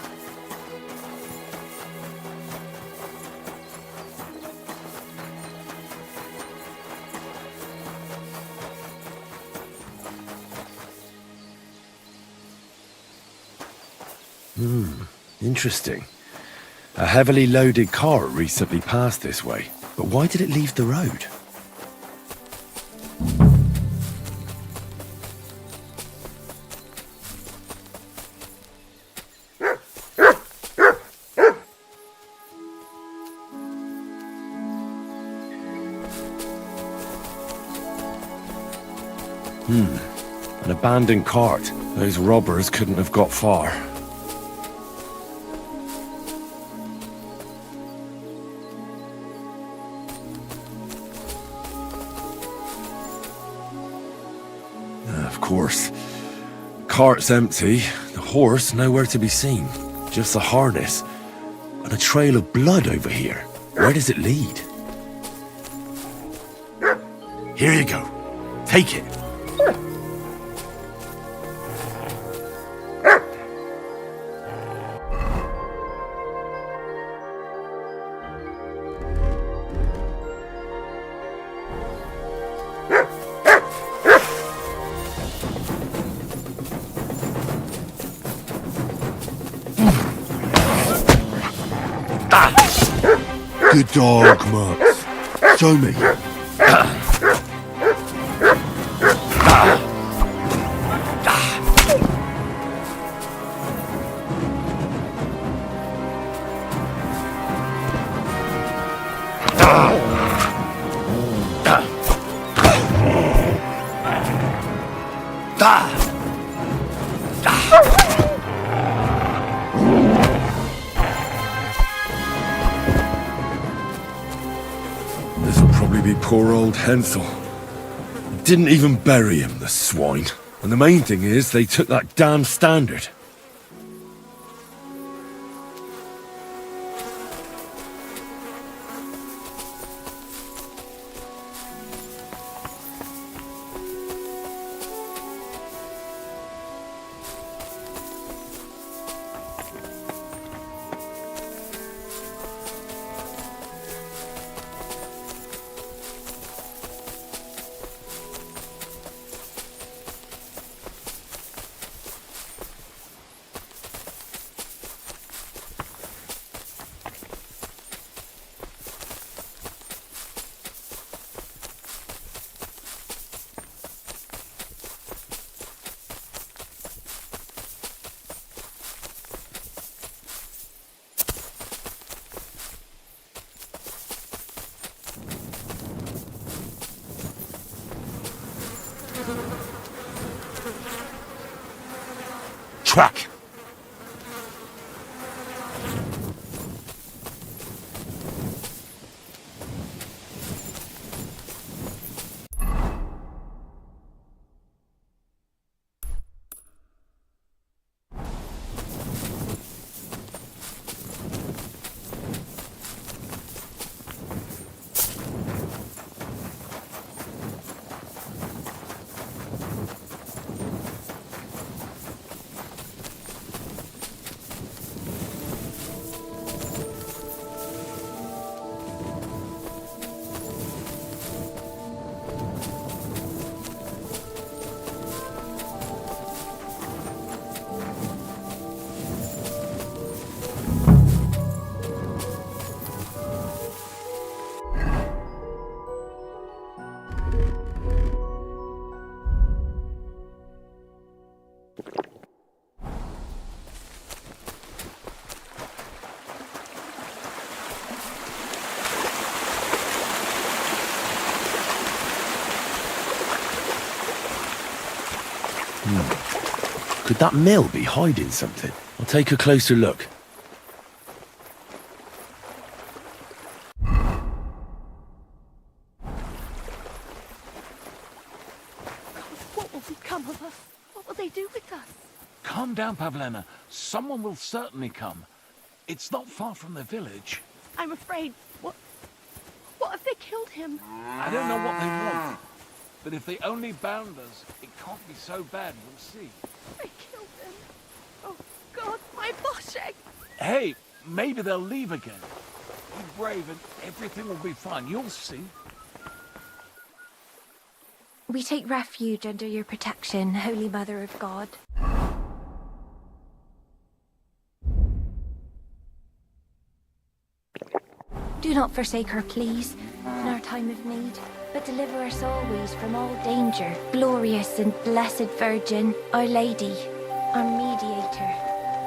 [SPEAKER 2] Interesting. A heavily loaded car recently passed this way, but why did it leave the road? An abandoned cart. Those robbers couldn't have got far. Of course. Cart's empty, the horse nowhere to be seen. Just the harness. And a trail of blood over here. Where does it lead?
[SPEAKER 9] Here you go. Take it.
[SPEAKER 2] Good dog, Max. Show me. This'll probably be poor old Hensel. Didn't even bury him, the swine. And the main thing is, they took that damn standard.
[SPEAKER 9] Track.
[SPEAKER 2] Could that mill be hiding something? I'll take a closer look.
[SPEAKER 6] What will become of us? What will they do with us?
[SPEAKER 9] Calm down, Pavlena. Someone will certainly come. It's not far from the village.
[SPEAKER 6] I'm afraid. What if they killed him?
[SPEAKER 9] I don't know what they want. But if they only bound us, it can't be so bad, we'll see.
[SPEAKER 6] They killed him.
[SPEAKER 11] Oh, God, my Boshek!
[SPEAKER 9] Hey, maybe they'll leave again. Be brave and everything will be fine. You'll see.
[SPEAKER 6] We take refuge under your protection, Holy Mother of God. Do not forsake her, please, in our time of need, but deliver us always from all danger. Glorious and blessed Virgin, Our Lady, our mediator,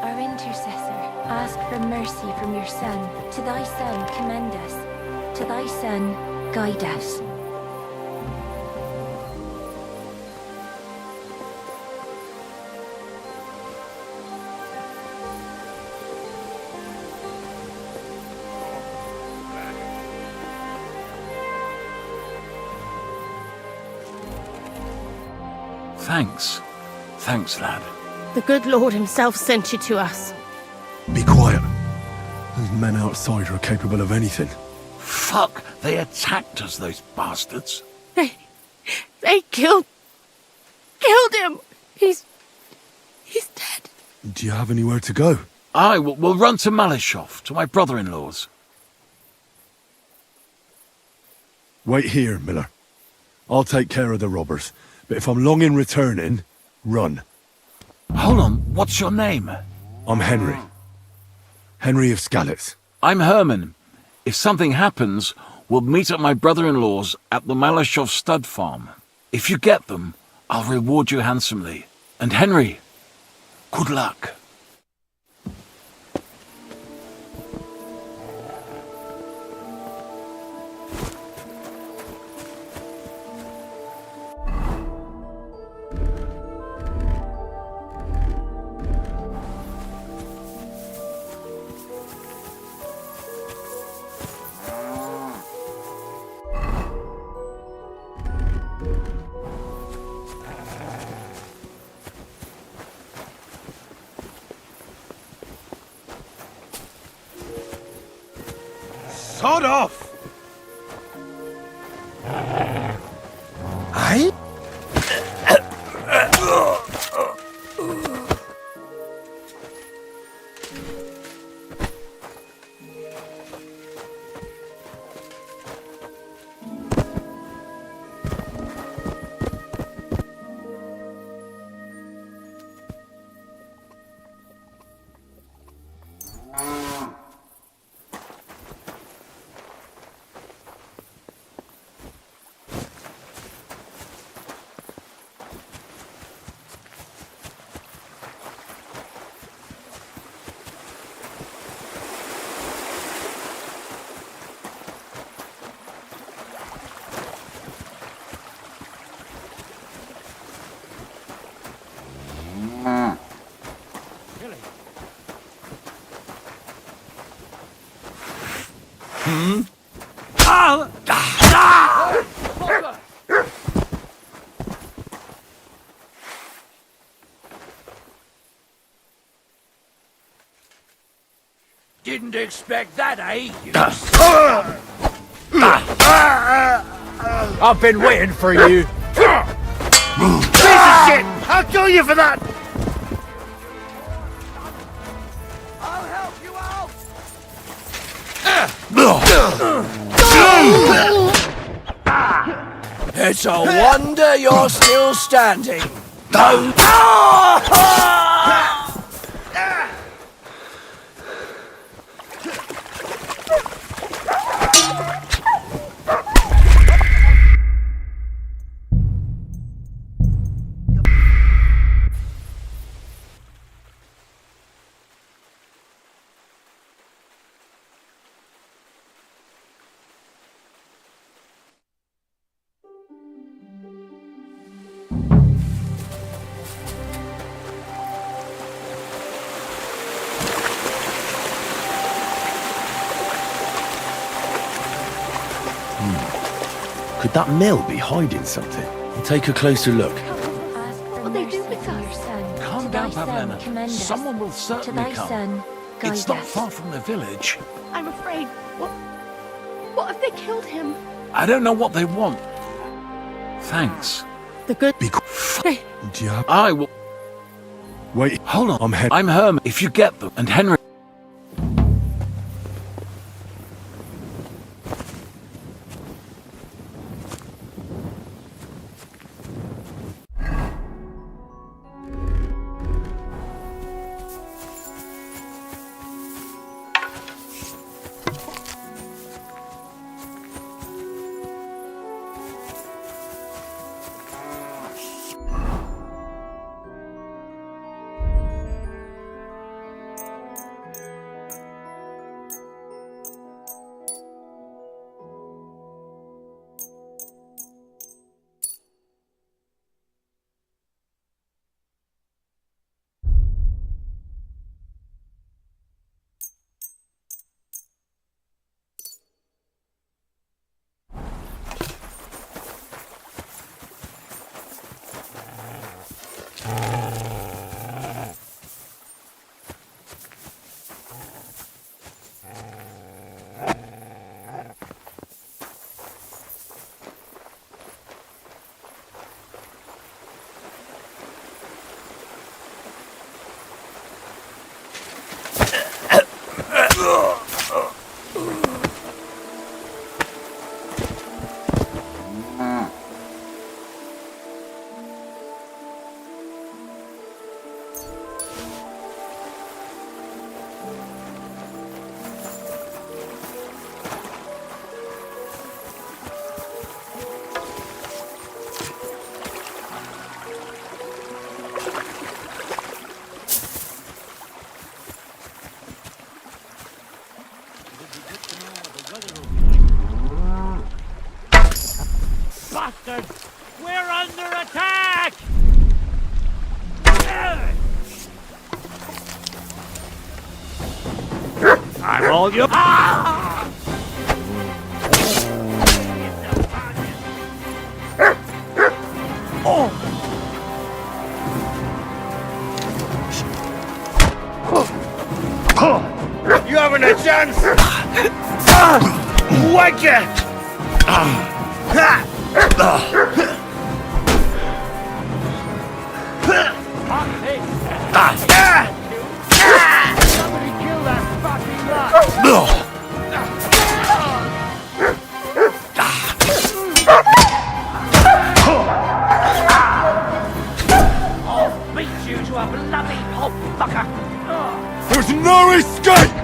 [SPEAKER 6] our intercessor, ask for mercy from your Son. To thy Son commend us. To thy Son guide us.
[SPEAKER 9] Thanks. Thanks, lad.
[SPEAKER 11] The good Lord himself sent you to us.
[SPEAKER 2] Be quiet. Those men outside are capable of anything.
[SPEAKER 9] Fuck! They attacked us, those bastards.
[SPEAKER 11] They killed him. He's dead.
[SPEAKER 2] Do you have anywhere to go?
[SPEAKER 9] Aye, we'll run to Malishov, to my brother-in-law's.
[SPEAKER 2] Wait here, Miller. I'll take care of the robbers. But if I'm long in returning, run.
[SPEAKER 9] Hold on, what's your name?
[SPEAKER 2] I'm Henry. Henry of Skalitz.
[SPEAKER 9] I'm Herman. If something happens, we'll meet at my brother-in-law's at the Malishov stud farm. If you get them, I'll reward you handsomely. And Henry, good luck.
[SPEAKER 2] Sod off! Aye?
[SPEAKER 9] Didn't expect that, eh?
[SPEAKER 3] I've been waiting for you.
[SPEAKER 9] Piece of shit! I'll kill you for that!
[SPEAKER 10] I'll help you out!
[SPEAKER 3] It's a wonder you're still standing.
[SPEAKER 2] Could that mill be hiding something? I'll take a closer look.
[SPEAKER 6] Ask for mercy from your Son.
[SPEAKER 9] Calm
[SPEAKER 6] To
[SPEAKER 9] down,
[SPEAKER 6] thy Son
[SPEAKER 9] Pavlena.
[SPEAKER 6] commend us.
[SPEAKER 9] Someone will
[SPEAKER 6] To
[SPEAKER 9] certainly
[SPEAKER 6] thy
[SPEAKER 9] come.
[SPEAKER 6] Son guide
[SPEAKER 9] It's not
[SPEAKER 6] us.
[SPEAKER 9] far from the village.
[SPEAKER 11] I'm afraid. What if they killed him?
[SPEAKER 9] I don't know what they want. Thanks.
[SPEAKER 11] The good.
[SPEAKER 2] Be quiet. Do you have...
[SPEAKER 9] I will...
[SPEAKER 2] Wait,
[SPEAKER 9] Hold on.
[SPEAKER 2] I'm
[SPEAKER 9] I'm Herman. If you get them, and Henry.
[SPEAKER 5] Bastards! We're under attack! I'm all you.
[SPEAKER 7] You haven't a chance! Wake it!
[SPEAKER 5] Somebody kill that fucking lot! I'll beat you to a bloody pulp, fucker!
[SPEAKER 2] There's no escape!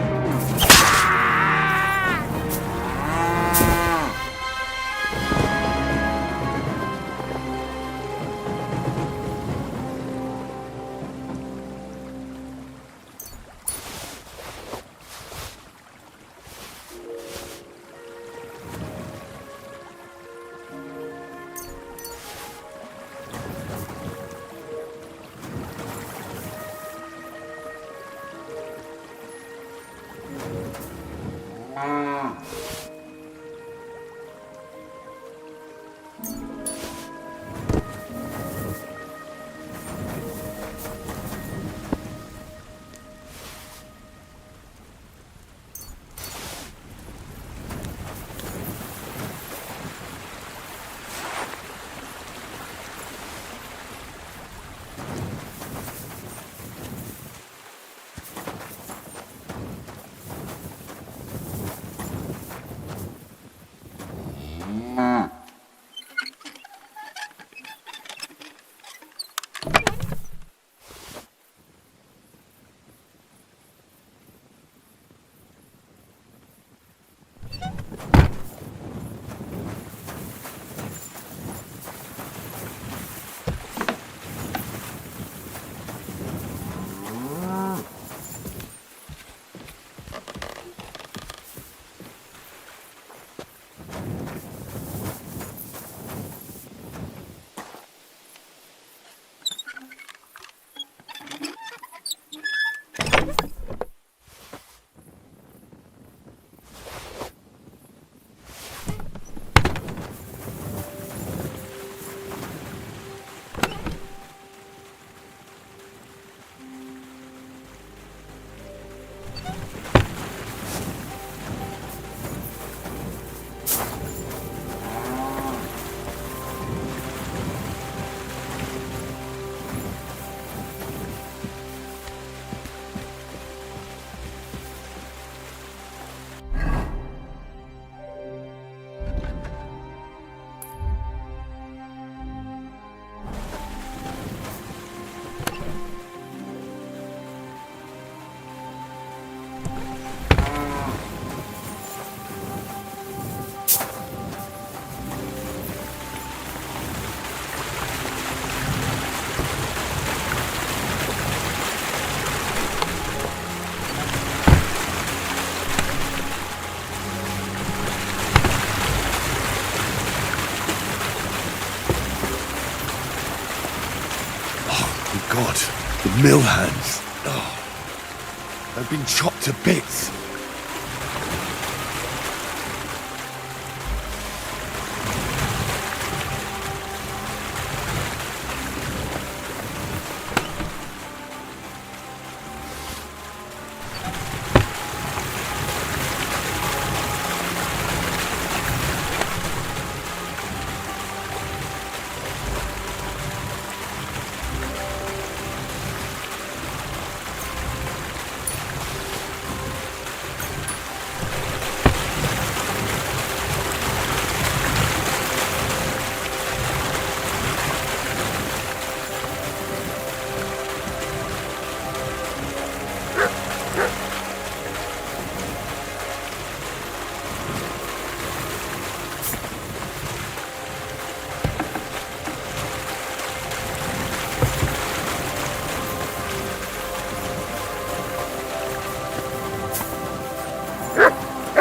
[SPEAKER 2] mill hands. Oh, they've been chopped to bits.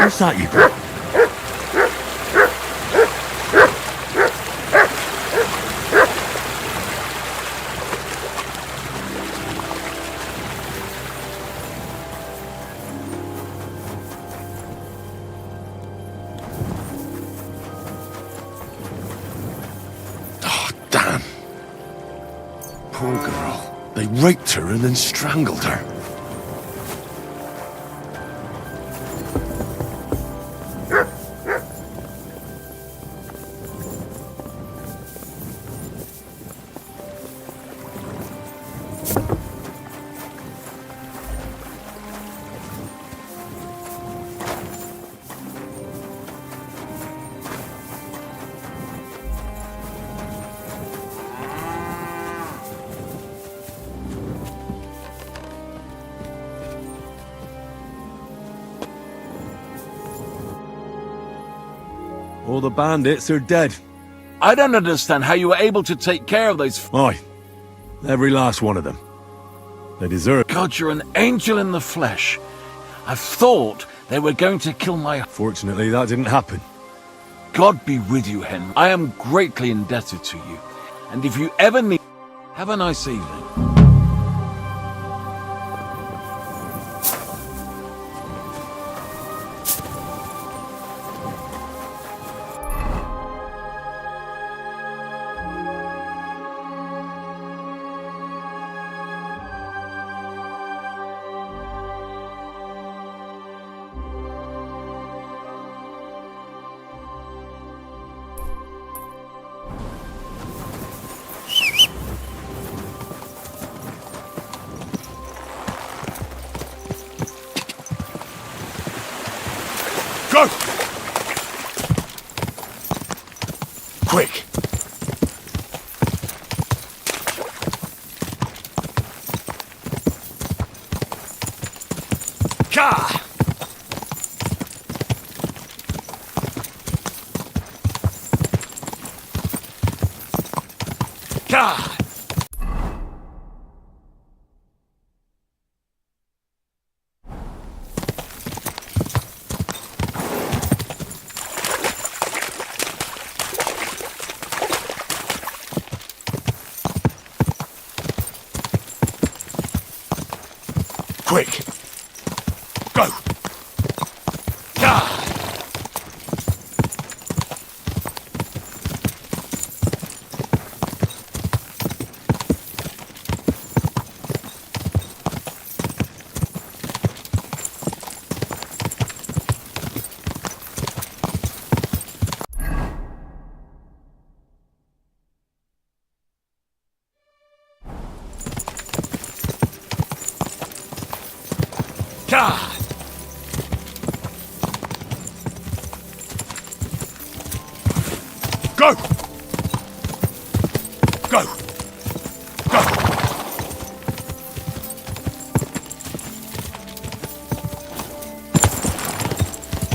[SPEAKER 2] What's that, you? Oh, damn. Poor girl. They raped her and then strangled her. All the bandits are dead.
[SPEAKER 9] I don't understand how you were able to take care of those...
[SPEAKER 2] Aye. Every last one of them. They deserve...
[SPEAKER 9] God, you're an angel in the flesh. I thought they were going to kill my...
[SPEAKER 2] Fortunately, that didn't happen.
[SPEAKER 9] God be with you, Henry. I am greatly indebted to you. And if you ever need... Have a nice evening.
[SPEAKER 2] Go! Quick! Ka! Ka! Quick! Go! Yeah! God! Go! Go! Go!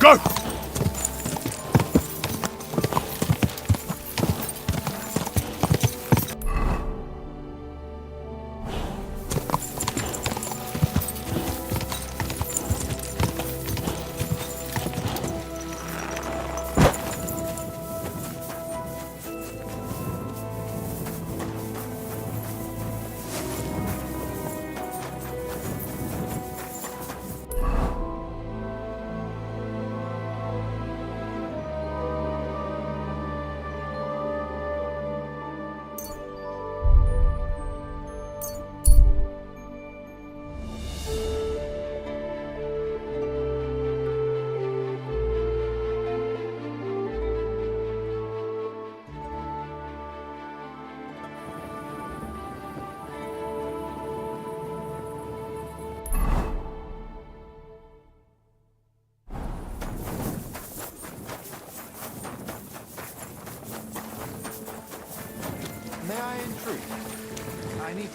[SPEAKER 2] Go!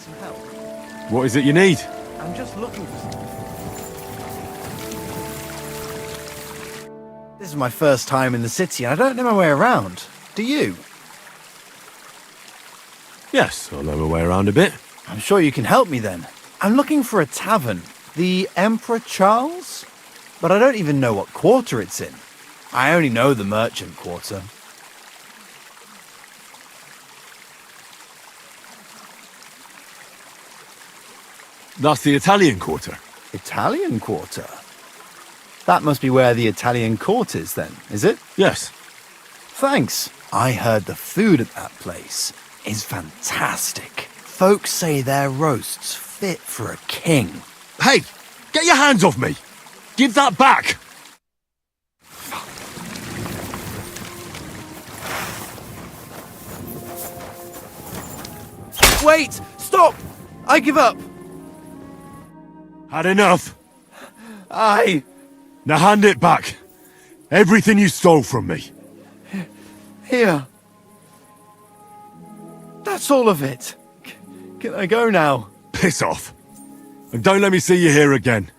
[SPEAKER 7] some help?
[SPEAKER 2] What is it you need?
[SPEAKER 7] I'm just looking for something. This is my first time in the city, and I don't know my way around. Do you?
[SPEAKER 2] Yes, I'll know my way around a bit.
[SPEAKER 7] I'm sure you can help me then. I'm looking for a tavern. The Emperor Charles? But I don't even know what quarter it's in. I only know the merchant quarter.
[SPEAKER 2] That's the Italian quarter.
[SPEAKER 7] Italian quarter? That must be where the Italian court is then, is it?
[SPEAKER 2] Yes.
[SPEAKER 7] Thanks. I heard the food at that place is fantastic. Folks say their roasts fit for a king.
[SPEAKER 2] Hey, get your hands off me! Give that back!
[SPEAKER 7] Wait! Stop! I give up!
[SPEAKER 2] Had enough?
[SPEAKER 7] I...
[SPEAKER 2] Now hand it back. Everything you stole from me.
[SPEAKER 7] Here. That's all of it. Can I go now?
[SPEAKER 2] Piss off. And don't let me see you here again.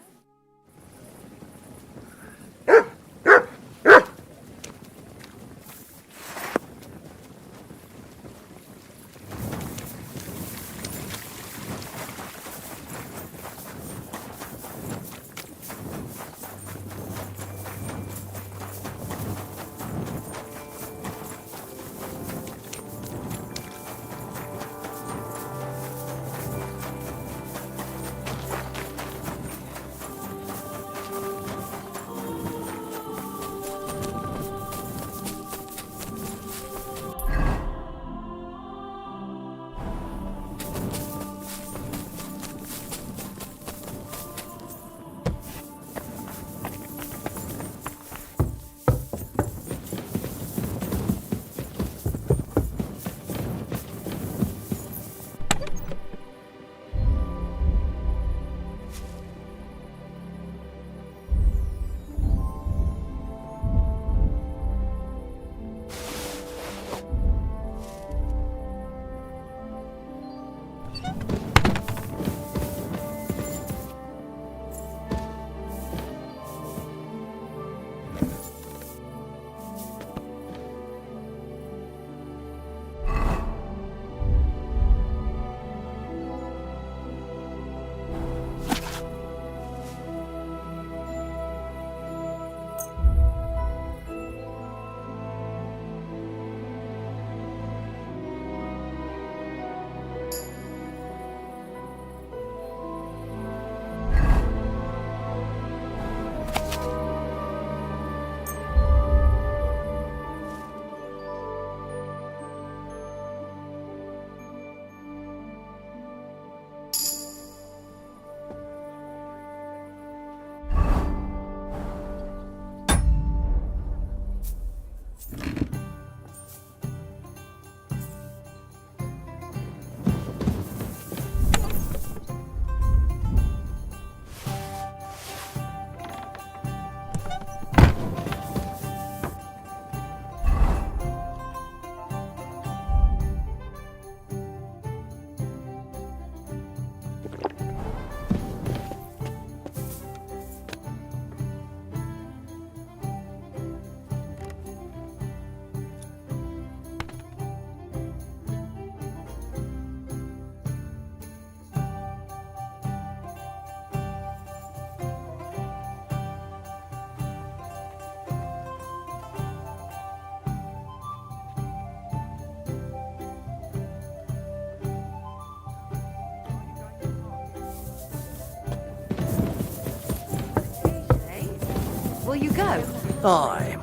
[SPEAKER 11] Will you go?
[SPEAKER 1] Aye.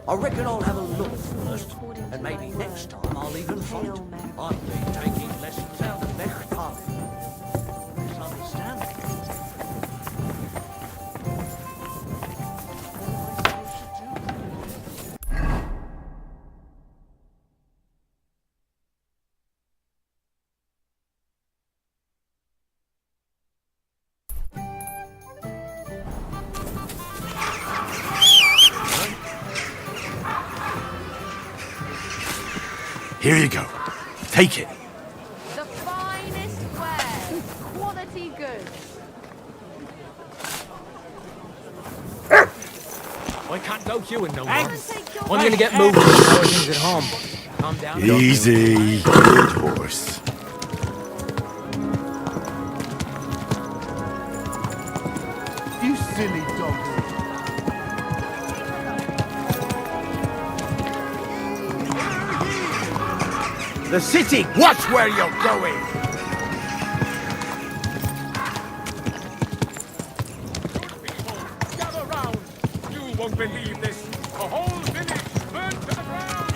[SPEAKER 1] I reckon I'll have a look first, and maybe next time I'll even fight. I've been taking lessons out of Mechtal. Misunderstand?
[SPEAKER 2] Here you go. Take it.
[SPEAKER 11] The finest wear.
[SPEAKER 5] I can't go queuing no more. I'm gonna get moving before things at home. Calm down.
[SPEAKER 2] Easy, good horse.
[SPEAKER 10] You silly dog.
[SPEAKER 7] The city! Watch where you're going!
[SPEAKER 3] Gather round. You won't believe this. The whole village burned to the ground.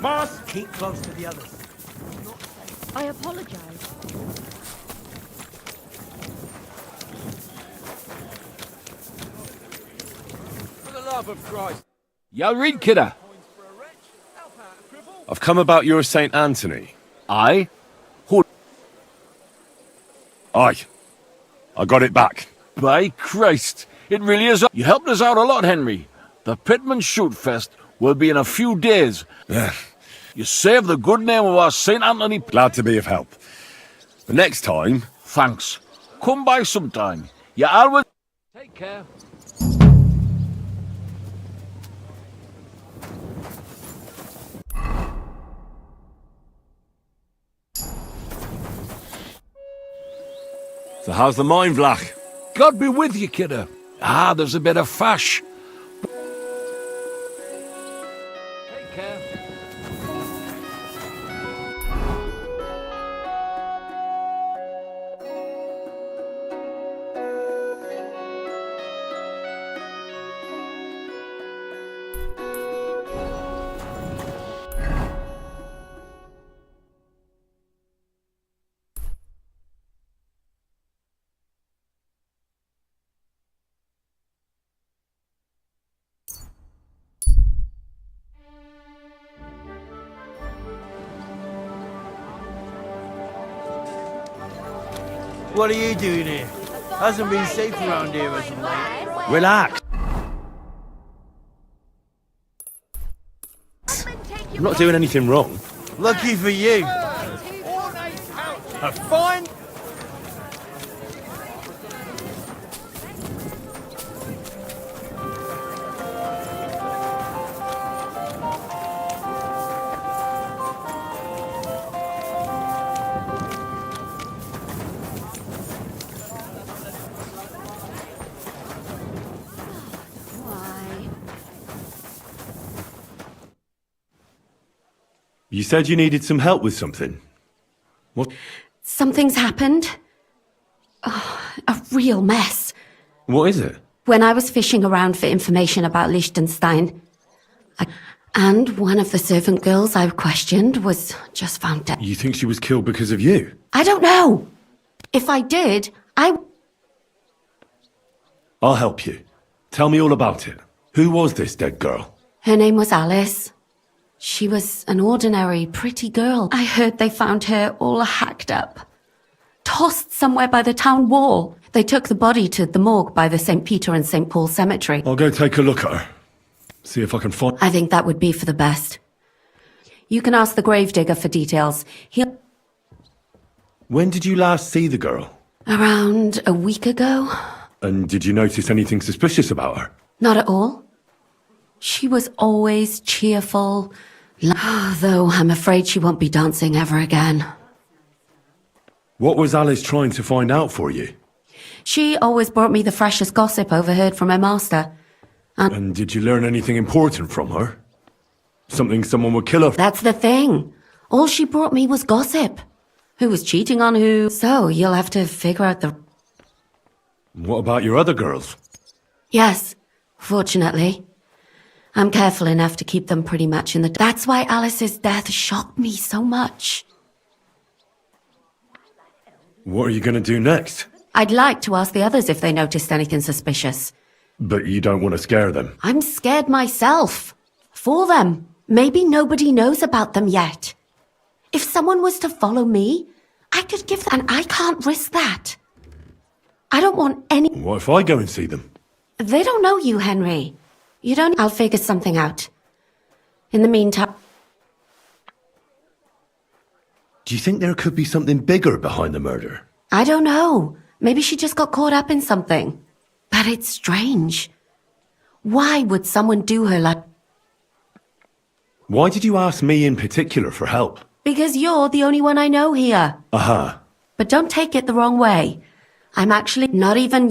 [SPEAKER 7] Moss, keep close to the others.
[SPEAKER 11] I apologize.
[SPEAKER 3] For the love of Christ.
[SPEAKER 9] Ya read, kidder.
[SPEAKER 2] I've come about your St. Anthony.
[SPEAKER 9] Aye.
[SPEAKER 2] Aye. I got it back.
[SPEAKER 9] By Christ, it really is. You helped us out a lot, Henry. The Pitman Shoot Fest will be in a few days. You saved the good name of our St. Anthony.
[SPEAKER 2] Glad to be of help. The next time...
[SPEAKER 9] Thanks. Come by sometime. You always...
[SPEAKER 5] Take care.
[SPEAKER 2] So how's the mine, Vlach?
[SPEAKER 9] God be with you, kidder. There's a bit of fash.
[SPEAKER 5] Take care.
[SPEAKER 7] What are you doing here? Hasn't been safe around here as of late.
[SPEAKER 2] Relax. I'm not doing anything wrong.
[SPEAKER 7] Lucky for you. A fine...
[SPEAKER 2] You said you needed some help with something. What?
[SPEAKER 11] Something's happened. Oh, a real mess.
[SPEAKER 2] What is it?
[SPEAKER 11] When I was fishing around for information about Liechtenstein, and one of the servant girls I questioned was just found dead.
[SPEAKER 2] You think she was killed because of you?
[SPEAKER 11] I don't know. If I did,
[SPEAKER 2] I'll help you. Tell me all about it. Who was this dead girl?
[SPEAKER 11] Her name was Alice. She was an ordinary, pretty girl. I heard they found her all hacked up, tossed somewhere by the town wall. They took the body to the morgue by the St. Peter and St. Paul cemetery.
[SPEAKER 2] I'll go take a look at her. See if I can find...
[SPEAKER 11] I think that would be for the best. You can ask the gravedigger for details. He'll...
[SPEAKER 2] When did you last see the girl?
[SPEAKER 11] Around a week ago.
[SPEAKER 2] And did you notice anything suspicious about her?
[SPEAKER 11] Not at all. She was always cheerful, though I'm afraid she won't be dancing ever again.
[SPEAKER 2] What was Alice trying to find out for you?
[SPEAKER 11] She always brought me the freshest gossip overheard from her master.
[SPEAKER 2] And did you learn anything important from her? Something someone would kill her for?
[SPEAKER 11] That's the thing. All she brought me was gossip. Who was cheating on who? So you'll have to figure out the...
[SPEAKER 2] What about your other girls?
[SPEAKER 11] Yes, fortunately. I'm careful enough to keep them pretty much in the... That's why Alice's death shocked me so much.
[SPEAKER 2] What are you going to do next?
[SPEAKER 11] I'd like to ask the others if they noticed anything suspicious.
[SPEAKER 2] But you don't want to scare them.
[SPEAKER 11] I'm scared myself. For them. Maybe nobody knows about them yet. If someone was to follow me, I could give them, and I can't risk that. I don't want any...
[SPEAKER 2] What if I go and see them?
[SPEAKER 11] They don't know you, Henry. You don't... I'll figure something out. In the meantime...
[SPEAKER 2] Do you think there could be something bigger behind the murder?
[SPEAKER 11] I don't know. Maybe she just got caught up in something. But it's strange. Why would someone do her like...
[SPEAKER 2] Why did you ask me in particular for help?
[SPEAKER 11] Because you're the only one I know here.
[SPEAKER 2] Aha.
[SPEAKER 11] But don't take it the wrong way. I'm actually not even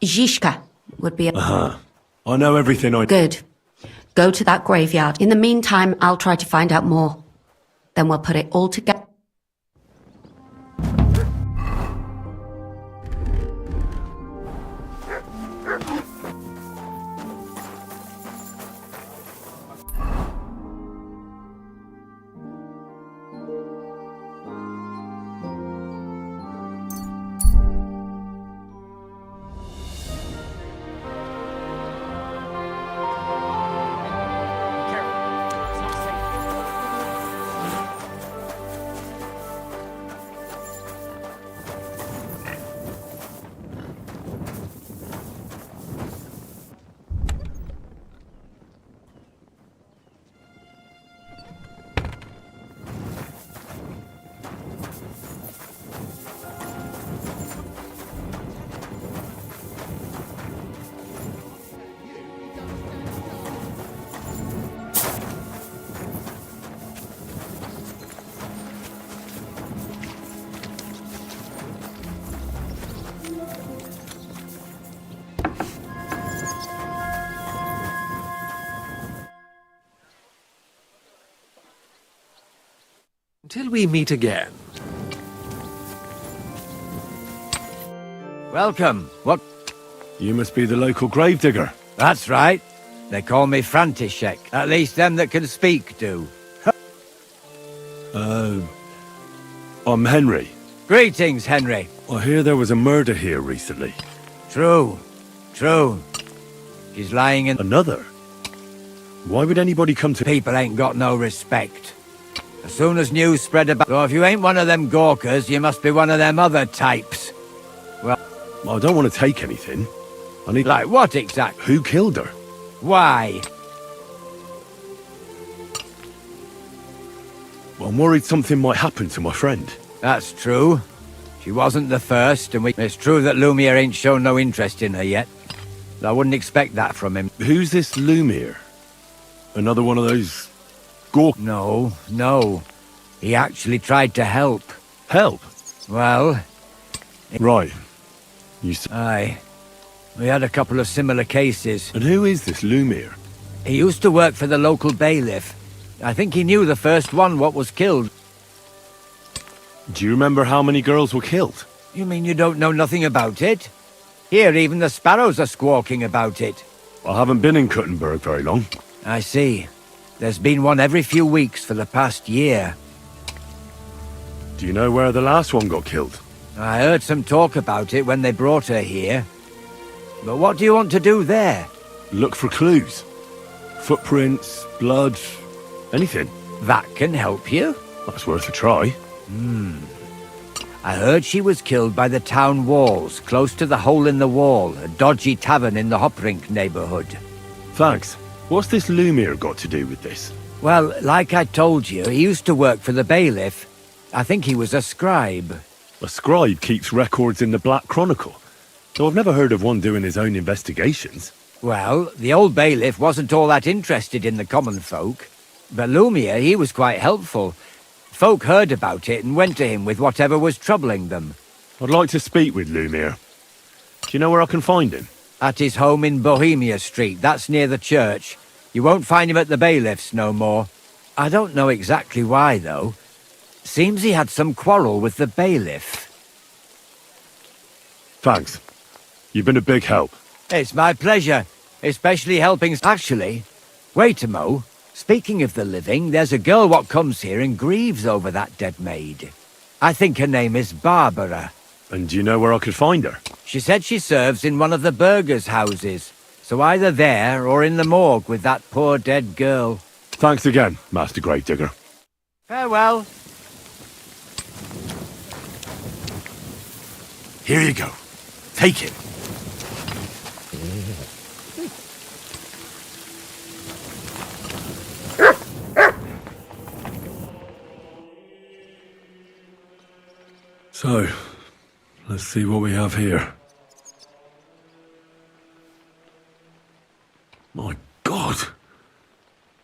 [SPEAKER 11] Zhishka would be a...
[SPEAKER 2] Aha. I know everything I...
[SPEAKER 11] Good. Go to that graveyard. In the meantime, I'll try to find out more. Then we'll put it all together.
[SPEAKER 1] Till we meet again.
[SPEAKER 4] Welcome. What?
[SPEAKER 2] You must be the local gravedigger.
[SPEAKER 4] That's right. They call me František. At least them that can speak do.
[SPEAKER 2] I'm Henry.
[SPEAKER 4] Greetings, Henry.
[SPEAKER 2] I hear there was a murder here recently.
[SPEAKER 4] True. True. She's lying in...
[SPEAKER 2] Another? Why would anybody come to...
[SPEAKER 4] People ain't got no respect. As soon as news spread about... So if you ain't one of them gawkers, you must be one of them other types. Well...
[SPEAKER 2] I don't want to take anything. I need...
[SPEAKER 4] Like what exactly?
[SPEAKER 2] Who killed her?
[SPEAKER 4] Why?
[SPEAKER 2] I'm worried something might happen to my friend.
[SPEAKER 4] That's true. She wasn't the first, and it's true that Lumiere ain't shown no interest in her yet. I wouldn't expect that from him.
[SPEAKER 2] Who's this Lumiere? Another one of those...
[SPEAKER 4] No. He actually tried to help.
[SPEAKER 2] Help?
[SPEAKER 4] Well...
[SPEAKER 2] Right.
[SPEAKER 4] Aye. We had a couple of similar cases.
[SPEAKER 2] And who is this Lumiere?
[SPEAKER 4] He used to work for the local bailiff. I think he knew the first one what was killed.
[SPEAKER 2] Do you remember how many girls were killed?
[SPEAKER 4] You mean you don't know nothing about it? Here, even the sparrows are squawking about it.
[SPEAKER 2] I haven't been in Kuttenberg very long.
[SPEAKER 4] I see. There's been one every few weeks for the past year.
[SPEAKER 2] Do you know where the last one got killed?
[SPEAKER 4] I heard some talk about it when they brought her here. But what do you want to do there?
[SPEAKER 2] Look for clues. Footprints, blood, anything.
[SPEAKER 4] That can help you?
[SPEAKER 2] That's worth a try.
[SPEAKER 4] I heard she was killed by the town walls, close to the Hole in the Wall, a dodgy tavern in the Hoprink neighborhood.
[SPEAKER 2] Thanks. What's this Lumiere got to do with this?
[SPEAKER 4] Well, like I told you, he used to work for the bailiff. I think he was a scribe.
[SPEAKER 2] A scribe keeps records in the Black Chronicle, though I've never heard of one doing his own investigations.
[SPEAKER 4] Well, the old bailiff wasn't all that interested in the common folk. But Lumiere, he was quite helpful. Folk heard about it and went to him with whatever was troubling them.
[SPEAKER 2] I'd like to speak with Lumiere. Do you know where I can find him?
[SPEAKER 4] At his home in Bohemia Street, that's near the church. You won't find him at the bailiff's no more. I don't know exactly why, though. Seems he had some quarrel with the bailiff.
[SPEAKER 2] Thanks. You've been a big help.
[SPEAKER 4] It's my pleasure, especially helping... Actually, wait a mo. Speaking of the living, there's a girl what comes here and grieves over that dead maid. I think her name is Barbara.
[SPEAKER 2] And do you know where I could find her?
[SPEAKER 4] She said she serves in one of the burgers' houses. So either there or in the morgue with that poor dead girl.
[SPEAKER 2] Thanks again, Master Gravedigger.
[SPEAKER 4] Farewell.
[SPEAKER 2] Here you go. Take it. So, let's see what we have here. My God!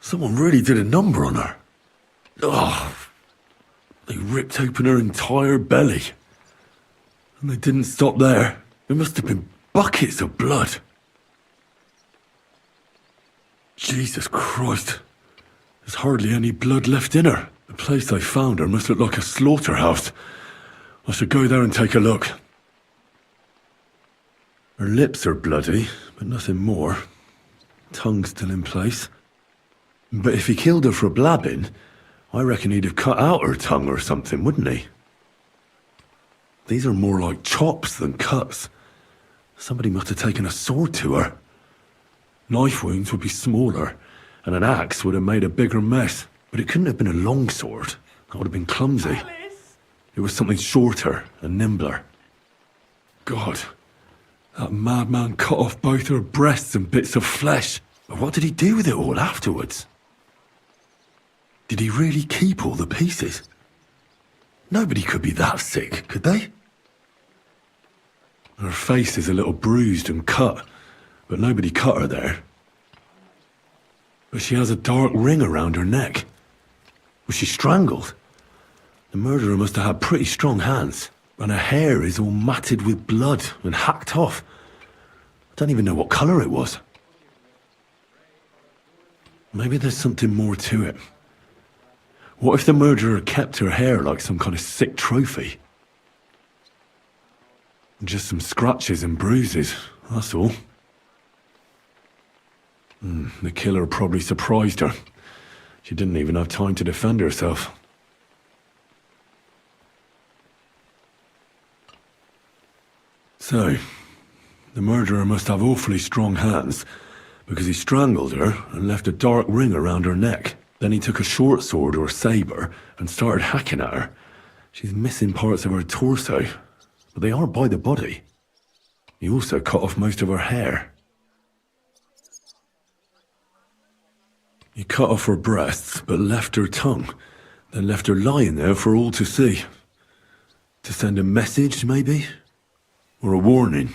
[SPEAKER 2] Someone really did a number on her. Oh, they ripped open her entire belly. And they didn't stop there. There must have been buckets of blood. Jesus Christ. There's hardly any blood left in her. The place I found her must look like a slaughterhouse. I should go there and take a look. Her lips are bloody, but nothing more. Tongue still in place. But if he killed her for blabbing, I reckon he'd have cut out her tongue or something, wouldn't he? These are more like chops than cuts. Somebody must have taken a sword to her. Knife wounds would be smaller, and an axe would have made a bigger mess. But it couldn't have been a long sword. That would have been clumsy. It was something shorter and nimbler. God, that madman cut off both her breasts and bits of flesh. But what did he do with it all afterwards? Did he really keep all the pieces? Nobody could be that sick, could they? Her face is a little bruised and cut, but nobody cut her there. But she has a dark ring around her neck. Was she strangled? The murderer must have had pretty strong hands, and her hair is all matted with blood and hacked off. I don't even know what colour it was. Maybe there's something more to it. What if the murderer kept her hair like some kind of sick trophy? Just some scratches and bruises, that's all. The killer probably surprised her. She didn't even have time to defend herself. So, the murderer must have awfully strong hands, because he strangled her and left a dark ring around her neck. Then he took a short sword or sabre and started hacking at her. She's missing parts of her torso, but they are by the body. He also cut off most of her hair. He cut off her breasts, but left her tongue, then left her lying there for all to see. To send a message, maybe? Or a warning?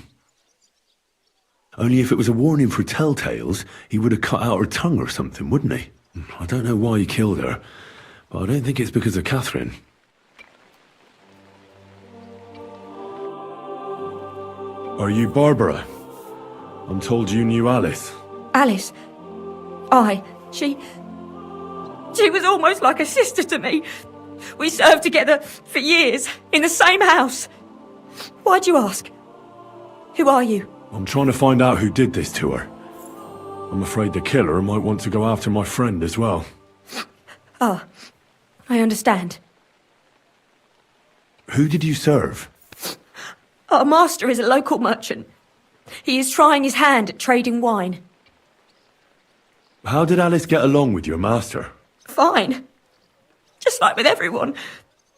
[SPEAKER 2] Only if it was a warning for telltales, he would have cut out her tongue or something, wouldn't he? I don't know why he killed her, but I don't think it's because of Catherine. Are you Barbara? I'm told you knew Alice.
[SPEAKER 14] Alice? Aye, she was almost like a sister to me. We served together for years, in the same house. Why'd you ask? Who are you?
[SPEAKER 2] I'm trying to find out who did this to her. I'm afraid the killer might want to go after my friend as well.
[SPEAKER 14] Ah, I understand.
[SPEAKER 2] Who did you serve?
[SPEAKER 14] Our master is a local merchant. He is trying his hand at trading wine.
[SPEAKER 2] How did Alice get along with your master?
[SPEAKER 14] Fine. Just like with everyone.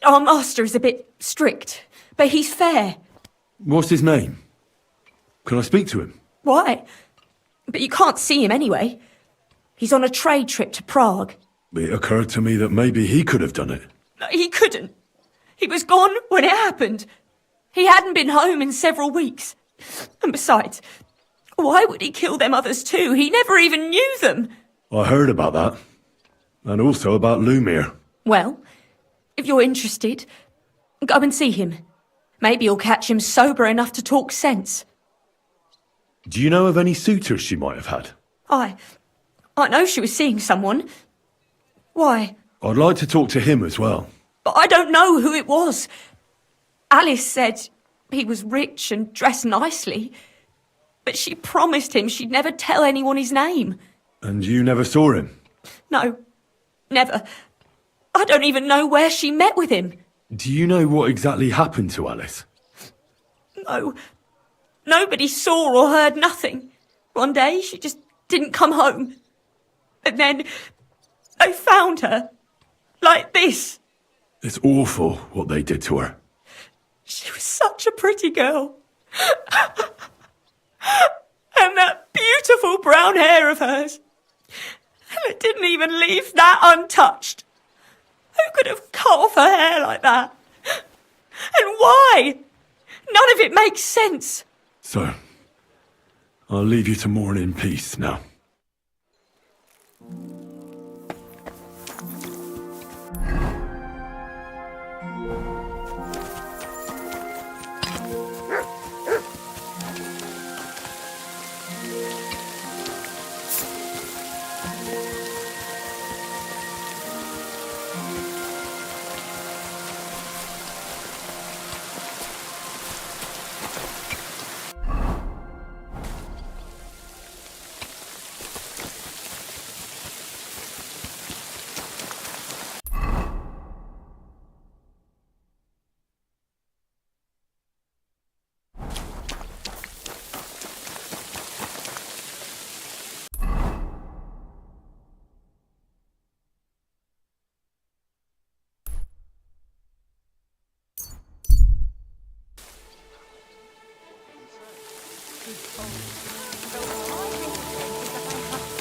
[SPEAKER 14] Our master is a bit strict, but he's fair.
[SPEAKER 2] What's his name? Can I speak to him?
[SPEAKER 14] Why? But you can't see him anyway. He's on a trade trip to Prague.
[SPEAKER 2] It occurred to me that maybe he could have done it.
[SPEAKER 14] He couldn't. He was gone when it happened. He hadn't been home in several weeks. And besides, why would he kill them others too? He never even knew them.
[SPEAKER 2] I heard about that. And also about Lumir.
[SPEAKER 14] Well, if you're interested, go and see him. Maybe you'll catch him sober enough to talk sense.
[SPEAKER 2] Do you know of any suitors she might have had?
[SPEAKER 14] I know she was seeing someone. Why?
[SPEAKER 2] I'd like to talk to him as well.
[SPEAKER 14] But I don't know who it was. Alice said he was rich and dressed nicely, but she promised him she'd never tell anyone his name.
[SPEAKER 2] And you never saw him?
[SPEAKER 14] No, never. I don't even know where she met with him.
[SPEAKER 2] Do you know what exactly happened to Alice?
[SPEAKER 14] No, Nobody saw or heard nothing. One day, she just didn't come home. And then they found her. Like this.
[SPEAKER 2] It's awful what they did to her.
[SPEAKER 14] She was such a pretty girl. And that beautiful brown hair of hers. And it didn't even leave that untouched. Who could have cut off her hair like that? And why? None of it makes sense.
[SPEAKER 2] So, I'll leave you to mourn in peace now.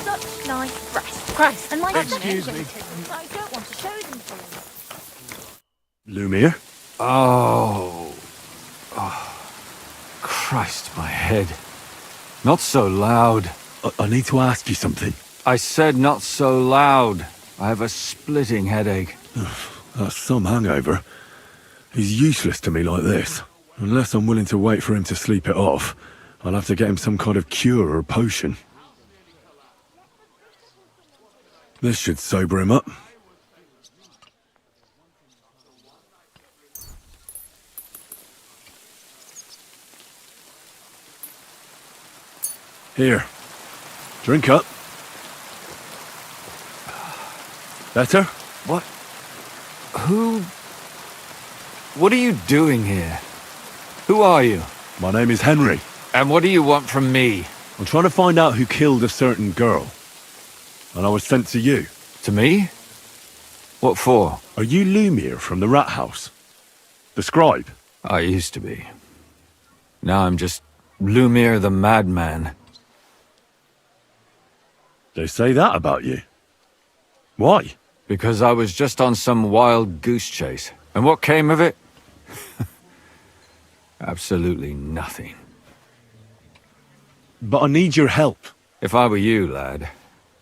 [SPEAKER 6] Such nice breasts. Christ. And like
[SPEAKER 2] Excuse me.
[SPEAKER 6] I don't want to show them to you.
[SPEAKER 2] Lumir?
[SPEAKER 3] Oh. Christ, my head. Not so loud.
[SPEAKER 2] I need to ask you something.
[SPEAKER 3] I said not so loud. I have a splitting headache.
[SPEAKER 2] That's some hangover. He's useless to me like this. Unless I'm willing to wait for him to sleep it off, I'll have to get him some kind of cure or potion. This should sober him up. Here. Drink up. Better?
[SPEAKER 3] What? Who? What are you doing here? Who are you?
[SPEAKER 2] My name is Henry.
[SPEAKER 3] And what do you want from me?
[SPEAKER 2] I'm trying to find out who killed a certain girl. And I was sent to you.
[SPEAKER 3] To me? What for?
[SPEAKER 2] Are you Lumir from the rat house? The scribe?
[SPEAKER 3] I used to be. Now I'm just Lumir the madman.
[SPEAKER 2] They say that about you. Why?
[SPEAKER 3] Because I was just on some wild goose chase. And what came of it? Absolutely nothing.
[SPEAKER 2] But I need your help.
[SPEAKER 3] If I were you, lad,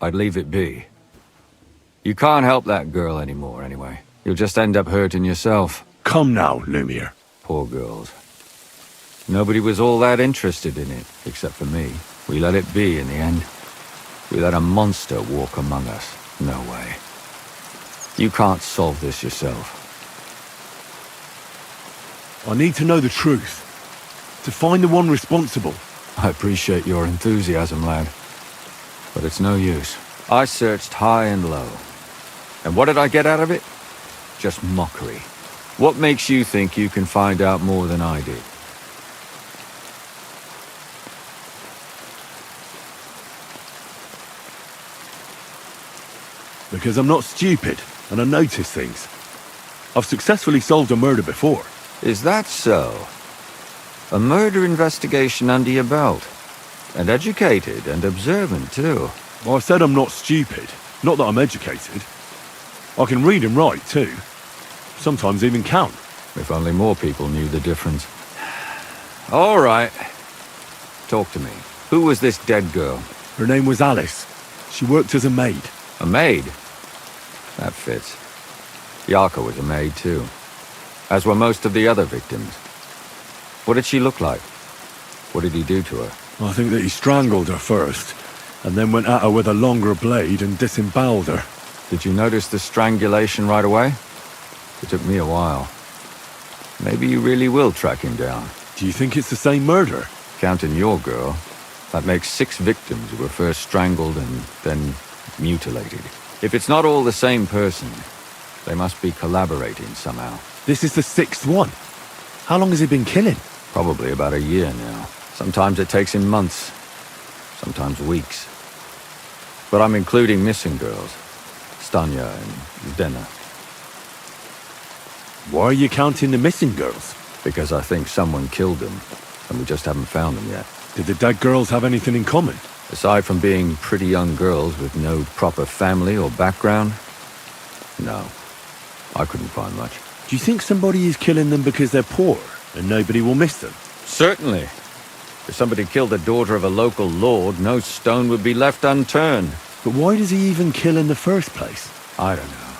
[SPEAKER 3] I'd leave it be. You can't help that girl anymore, anyway. You'll just end up hurting yourself.
[SPEAKER 2] Come now, Lumir.
[SPEAKER 3] Poor girls. Nobody was all that interested in it, except for me. We let it be in the end. We let a monster walk among us. No way. You can't solve this yourself.
[SPEAKER 2] I need to know the truth. To find the one responsible.
[SPEAKER 3] I appreciate your enthusiasm, lad. But it's no use. I searched high and low. And what did I get out of it? Just mockery. What makes you think you can find out more than I did?
[SPEAKER 2] Because I'm not stupid, and I notice things. I've successfully solved a murder before.
[SPEAKER 3] Is that so? A murder investigation under your belt. And educated and observant, too.
[SPEAKER 2] Well, I said I'm not stupid. Not that I'm educated. I can read and write, too. Sometimes even count.
[SPEAKER 3] If only more people knew the difference. All right. Talk to me. Who was this dead girl?
[SPEAKER 2] Her name was Alice. She worked as a maid.
[SPEAKER 3] A maid? That fits. Yarka was a maid, too. As were most of the other victims. What did she look like? What did he do to her?
[SPEAKER 2] I think that he strangled her first, and then went at her with a longer blade and disemboweled her.
[SPEAKER 3] Did you notice the strangulation right away? It took me a while. Maybe you really will track him down.
[SPEAKER 2] Do you think it's the same murder?
[SPEAKER 3] Counting your girl, that makes 6 victims who were first strangled and then mutilated. If it's not all the same person, they must be collaborating somehow.
[SPEAKER 2] This is the 6th one. How long has he been killing?
[SPEAKER 3] Probably about a year now. Sometimes it takes him months, sometimes weeks. But I'm including missing girls, Stanya and Zdena.
[SPEAKER 2] Why are you counting the missing girls?
[SPEAKER 3] Because I think someone killed them, and we just haven't found them yet.
[SPEAKER 2] Did the dead girls have anything in common?
[SPEAKER 3] Aside from being pretty young girls with no proper family or background, no. I couldn't find much.
[SPEAKER 2] Do you think somebody is killing them because they're poor and nobody will miss them?
[SPEAKER 3] Certainly. If somebody killed the daughter of a local lord, no stone would be left unturned.
[SPEAKER 2] But why does he even kill in the first place?
[SPEAKER 3] I don't know.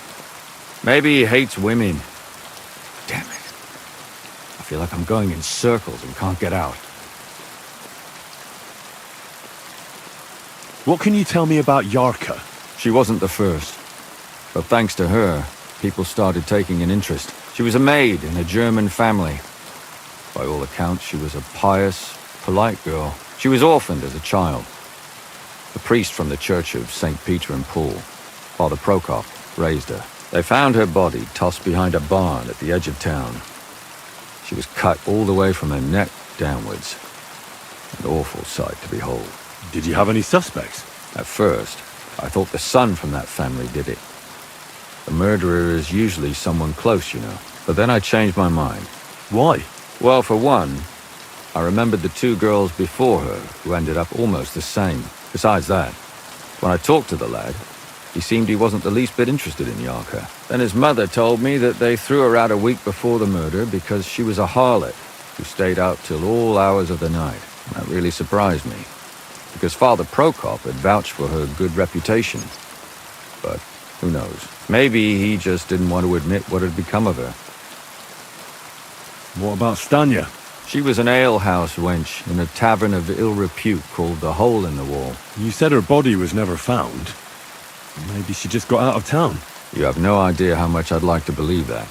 [SPEAKER 3] Maybe he hates women. Damn it. I feel like I'm going in circles and can't get out.
[SPEAKER 2] What can you tell me about Yarka?
[SPEAKER 3] She wasn't the first. But thanks to her, people started taking an interest. She was a maid in a German family. By all accounts, she was a pious, polite girl. She was orphaned as a child. The priest from the church of St. Peter and Paul, Father Prokop, raised her. They found her body tossed behind a barn at the edge of town. She was cut all the way from her neck downwards. An awful sight to behold.
[SPEAKER 2] Did you have any suspects?
[SPEAKER 3] At first, I thought the son from that family did it. The murderer is usually someone close, you know. But then I changed my mind.
[SPEAKER 2] Why?
[SPEAKER 3] Well, for one, I remembered the two girls before her who ended up almost the same. Besides that, when I talked to the lad, he seemed he wasn't the least bit interested in Yarka. Then his mother told me that they threw her out a week before the murder because she was a harlot who stayed out till all hours of the night. And that really surprised me, because Father Prokop had vouched for her good reputation. But who knows? Maybe he just didn't want to admit what had become of her.
[SPEAKER 2] What about Stanya?
[SPEAKER 3] She was an alehouse wench in a tavern of ill repute called the Hole in the Wall.
[SPEAKER 2] You said her body was never found. Maybe she just got out of town.
[SPEAKER 3] You have no idea how much I'd like to believe that.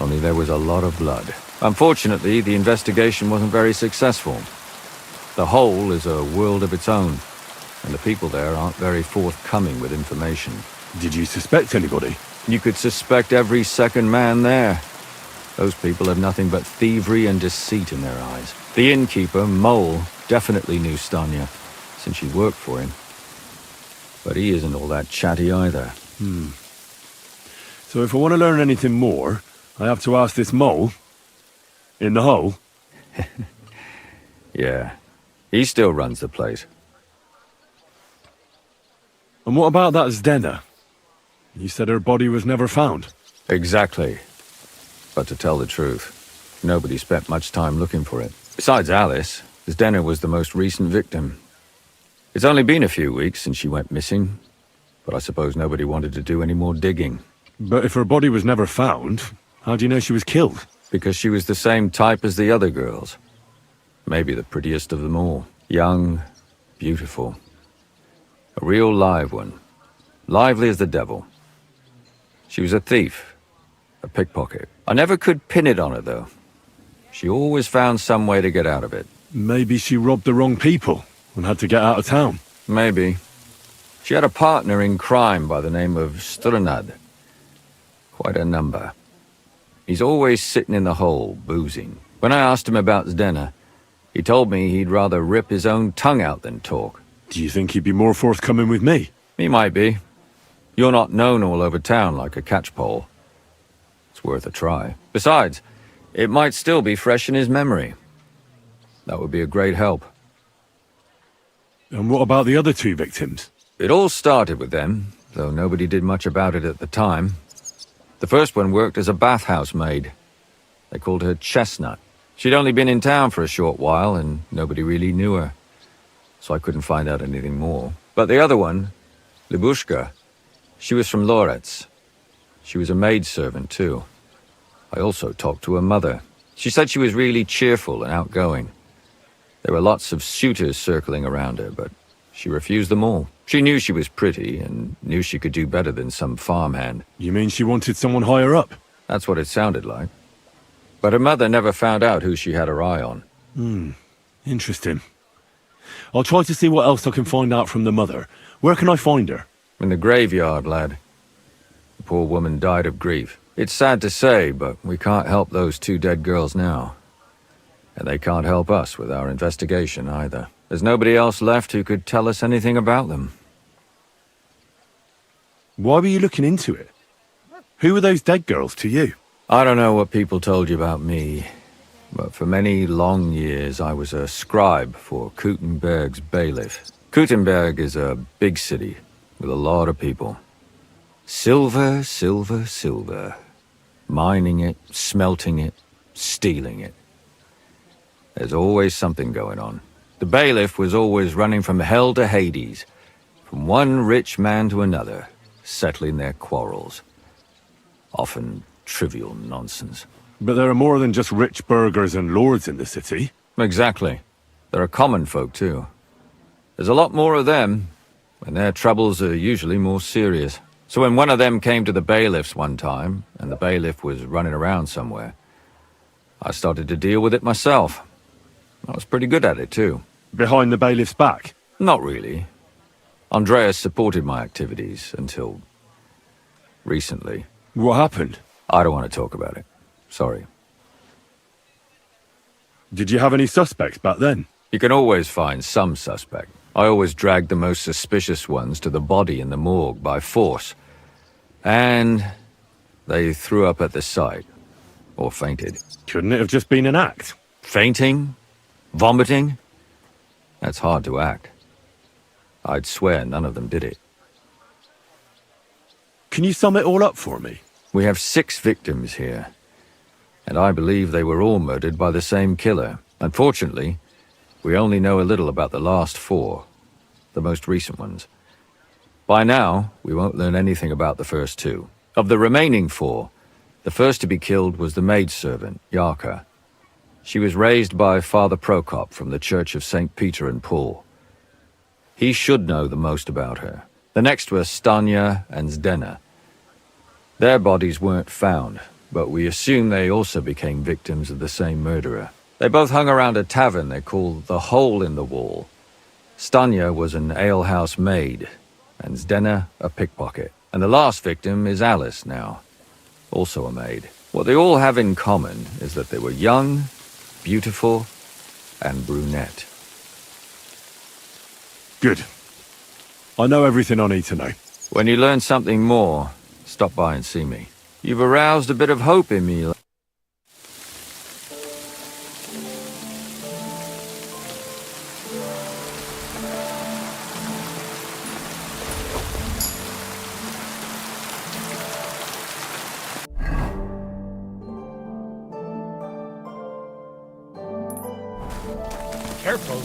[SPEAKER 3] Only there was a lot of blood. Unfortunately, the investigation wasn't very successful. The Hole is a world of its own, and the people there aren't very forthcoming with information.
[SPEAKER 2] Did you suspect anybody?
[SPEAKER 3] You could suspect every second man there. Those people have nothing but thievery and deceit in their eyes. The innkeeper, Mole, definitely knew Stanya, since she worked for him. But he isn't all that chatty either.
[SPEAKER 2] So if I want to learn anything more, I have to ask this Mole in the hole?
[SPEAKER 3] Yeah, he still runs the place.
[SPEAKER 2] And what about that Zdena? You said her body was never found.
[SPEAKER 3] Exactly. But to tell the truth, nobody spent much time looking for it. Besides Alice, Zdena was the most recent victim. It's only been a few weeks since she went missing, but I suppose nobody wanted to do any more digging.
[SPEAKER 2] But if her body was never found, how do you know she was killed?
[SPEAKER 3] Because she was the same type as the other girls. Maybe the prettiest of them all. Young, beautiful. A real live one. Lively as the devil. She was a thief. A pickpocket. I never could pin it on her, though. She always found some way to get out of it.
[SPEAKER 2] Maybe she robbed the wrong people and had to get out of town.
[SPEAKER 3] Maybe. She had a partner in crime by the name of Strunad. Quite a number. He's always sitting in the hole, boozing. When I asked him about Zdena, he told me he'd rather rip his own tongue out than talk.
[SPEAKER 2] Do you think he'd be more forthcoming with me?
[SPEAKER 3] He might be. You're not known all over town like a catchpole. It's worth a try. Besides, it might still be fresh in his memory. That would be a great help.
[SPEAKER 2] And what about the other two victims?
[SPEAKER 3] It all started with them, though nobody did much about it at the time. The first one worked as a bathhouse maid. They called her Chestnut. She'd only been in town for a short while, and nobody really knew her. So I couldn't find out anything more. But the other one, Libushka, she was from Loretz. She was a maidservant, too. I also talked to her mother. She said she was really cheerful and outgoing. There were lots of suitors circling around her, but she refused them all. She knew she was pretty and knew she could do better than some farmhand.
[SPEAKER 2] You mean she wanted someone higher up?
[SPEAKER 3] That's what it sounded like. But her mother never found out who she had her eye on.
[SPEAKER 2] Interesting. I'll try to see what else I can find out from the mother. Where can I find her?
[SPEAKER 3] In the graveyard, lad. The poor woman died of grief. It's sad to say, but we can't help those two dead girls now. And they can't help us with our investigation either. There's nobody else left who could tell us anything about them.
[SPEAKER 2] Why were you looking into it? Who were those dead girls to you?
[SPEAKER 3] I don't know what people told you about me, but for many long years I was a scribe for Kuttenberg's bailiff. Kuttenberg is a big city with a lot of people. Silver, silver, silver. Mining it, smelting it, stealing it. There's always something going on. The bailiff was always running from hell to Hades, from one rich man to another, settling their quarrels. Often trivial nonsense.
[SPEAKER 2] But there are more than just rich burghers and lords in the city.
[SPEAKER 3] Exactly. There are common folk too. There's a lot more of them, and their troubles are usually more serious. So when one of them came to the bailiff's one time, and the bailiff was running around somewhere, I started to deal with it myself. I was pretty good at it too.
[SPEAKER 2] Behind the bailiff's back?
[SPEAKER 3] Not really. Andreas supported my activities until recently.
[SPEAKER 2] What happened?
[SPEAKER 3] I don't want to talk about it. Sorry.
[SPEAKER 2] Did you have any suspects back then?
[SPEAKER 3] You can always find some suspect. I always dragged the most suspicious ones to the body in the morgue by force. And they threw up at the sight. Or fainted.
[SPEAKER 2] Couldn't it have just been an act?
[SPEAKER 3] Fainting? Vomiting? That's hard to act. I'd swear none of them did it.
[SPEAKER 2] Can you sum it all up for me?
[SPEAKER 3] We have 6 victims here. And I believe they were all murdered by the same killer. Unfortunately, we only know a little about the last 4, the most recent ones. By now, we won't learn anything about the first 2. Of the remaining 4, the first to be killed was the maidservant, Yarka. She was raised by Father Prokop from the Church of St. Peter and Paul. He should know the most about her. The next were Stanya and Zdena. Their bodies weren't found, but we assume they also became victims of the same murderer. They both hung around a tavern they called the Hole in the Wall. Stanya was an alehouse maid, and Zdena a pickpocket. And the last victim is Alice now, also a maid. What they all have in common is that they were young, beautiful, and brunette.
[SPEAKER 2] Good. I know everything I need to know.
[SPEAKER 3] When you learn something more, stop by and see me. You've aroused a bit of hope in me.
[SPEAKER 7] Careful.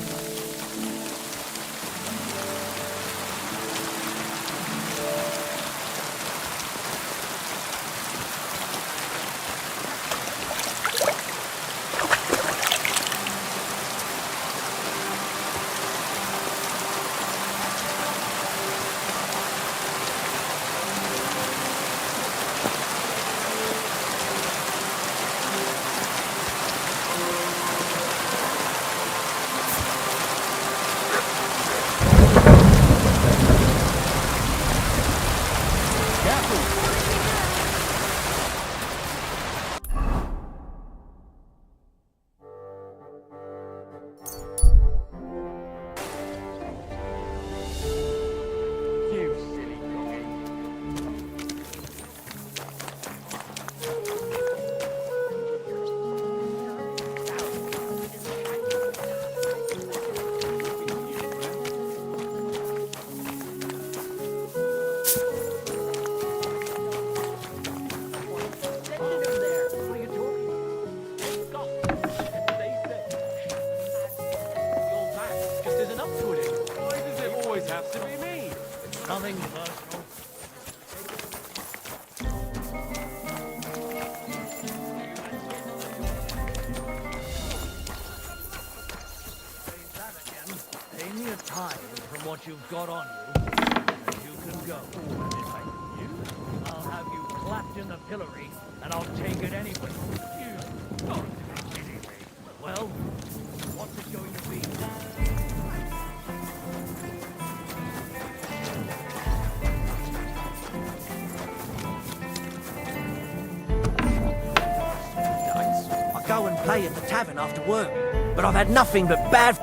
[SPEAKER 15] You've got on you, and you can go. And if I need you, I'll have you clapped in the pillory, and I'll take it anyway. You got to be kidding me. Well, what's it going to be?
[SPEAKER 7] Nice. I'll go and
[SPEAKER 15] play at the tavern after work, but I've had nothing but bad...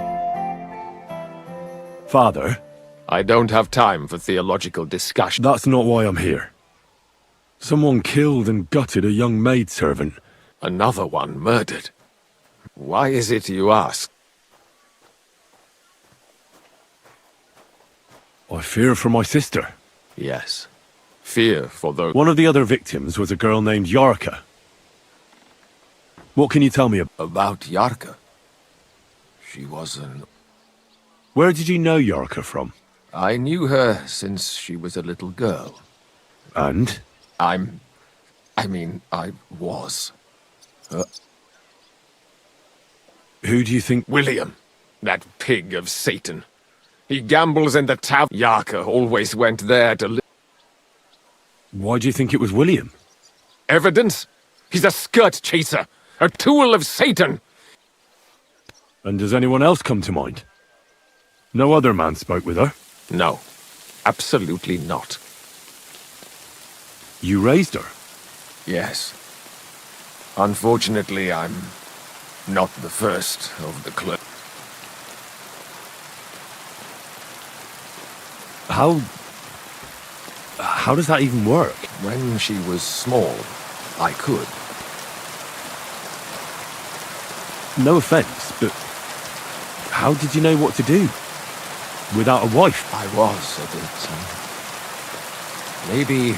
[SPEAKER 2] Father,
[SPEAKER 1] I don't have time for theological discussion.
[SPEAKER 2] that's not why I'm here. Someone killed and gutted a young maidservant.
[SPEAKER 1] Another one murdered. Why is it you ask?
[SPEAKER 2] I fear for my sister.
[SPEAKER 1] Yes. Fear for those...
[SPEAKER 2] One of the other victims was a girl named Yarka. What can you tell me
[SPEAKER 1] about Yarka? She was an...
[SPEAKER 2] Where did you know Yarka from?
[SPEAKER 1] I knew her since she was a little girl.
[SPEAKER 2] And?
[SPEAKER 1] I was.
[SPEAKER 2] Who do you think...
[SPEAKER 1] William. That pig of Satan. He gambles in the tavern. Yarka always went there to live.
[SPEAKER 2] Why do you think it was William?
[SPEAKER 1] Evidence? He's a skirt chaser. A tool of Satan.
[SPEAKER 2] And does anyone else come to mind? No other man spoke with her?
[SPEAKER 1] No. Absolutely not.
[SPEAKER 2] You raised her?
[SPEAKER 1] Yes. Unfortunately, I'm not the first of the clan.
[SPEAKER 2] How does that even work?
[SPEAKER 1] When she was small, I could.
[SPEAKER 2] No offense, but how did you know what to do? Without a wife?
[SPEAKER 1] I was a bit... maybe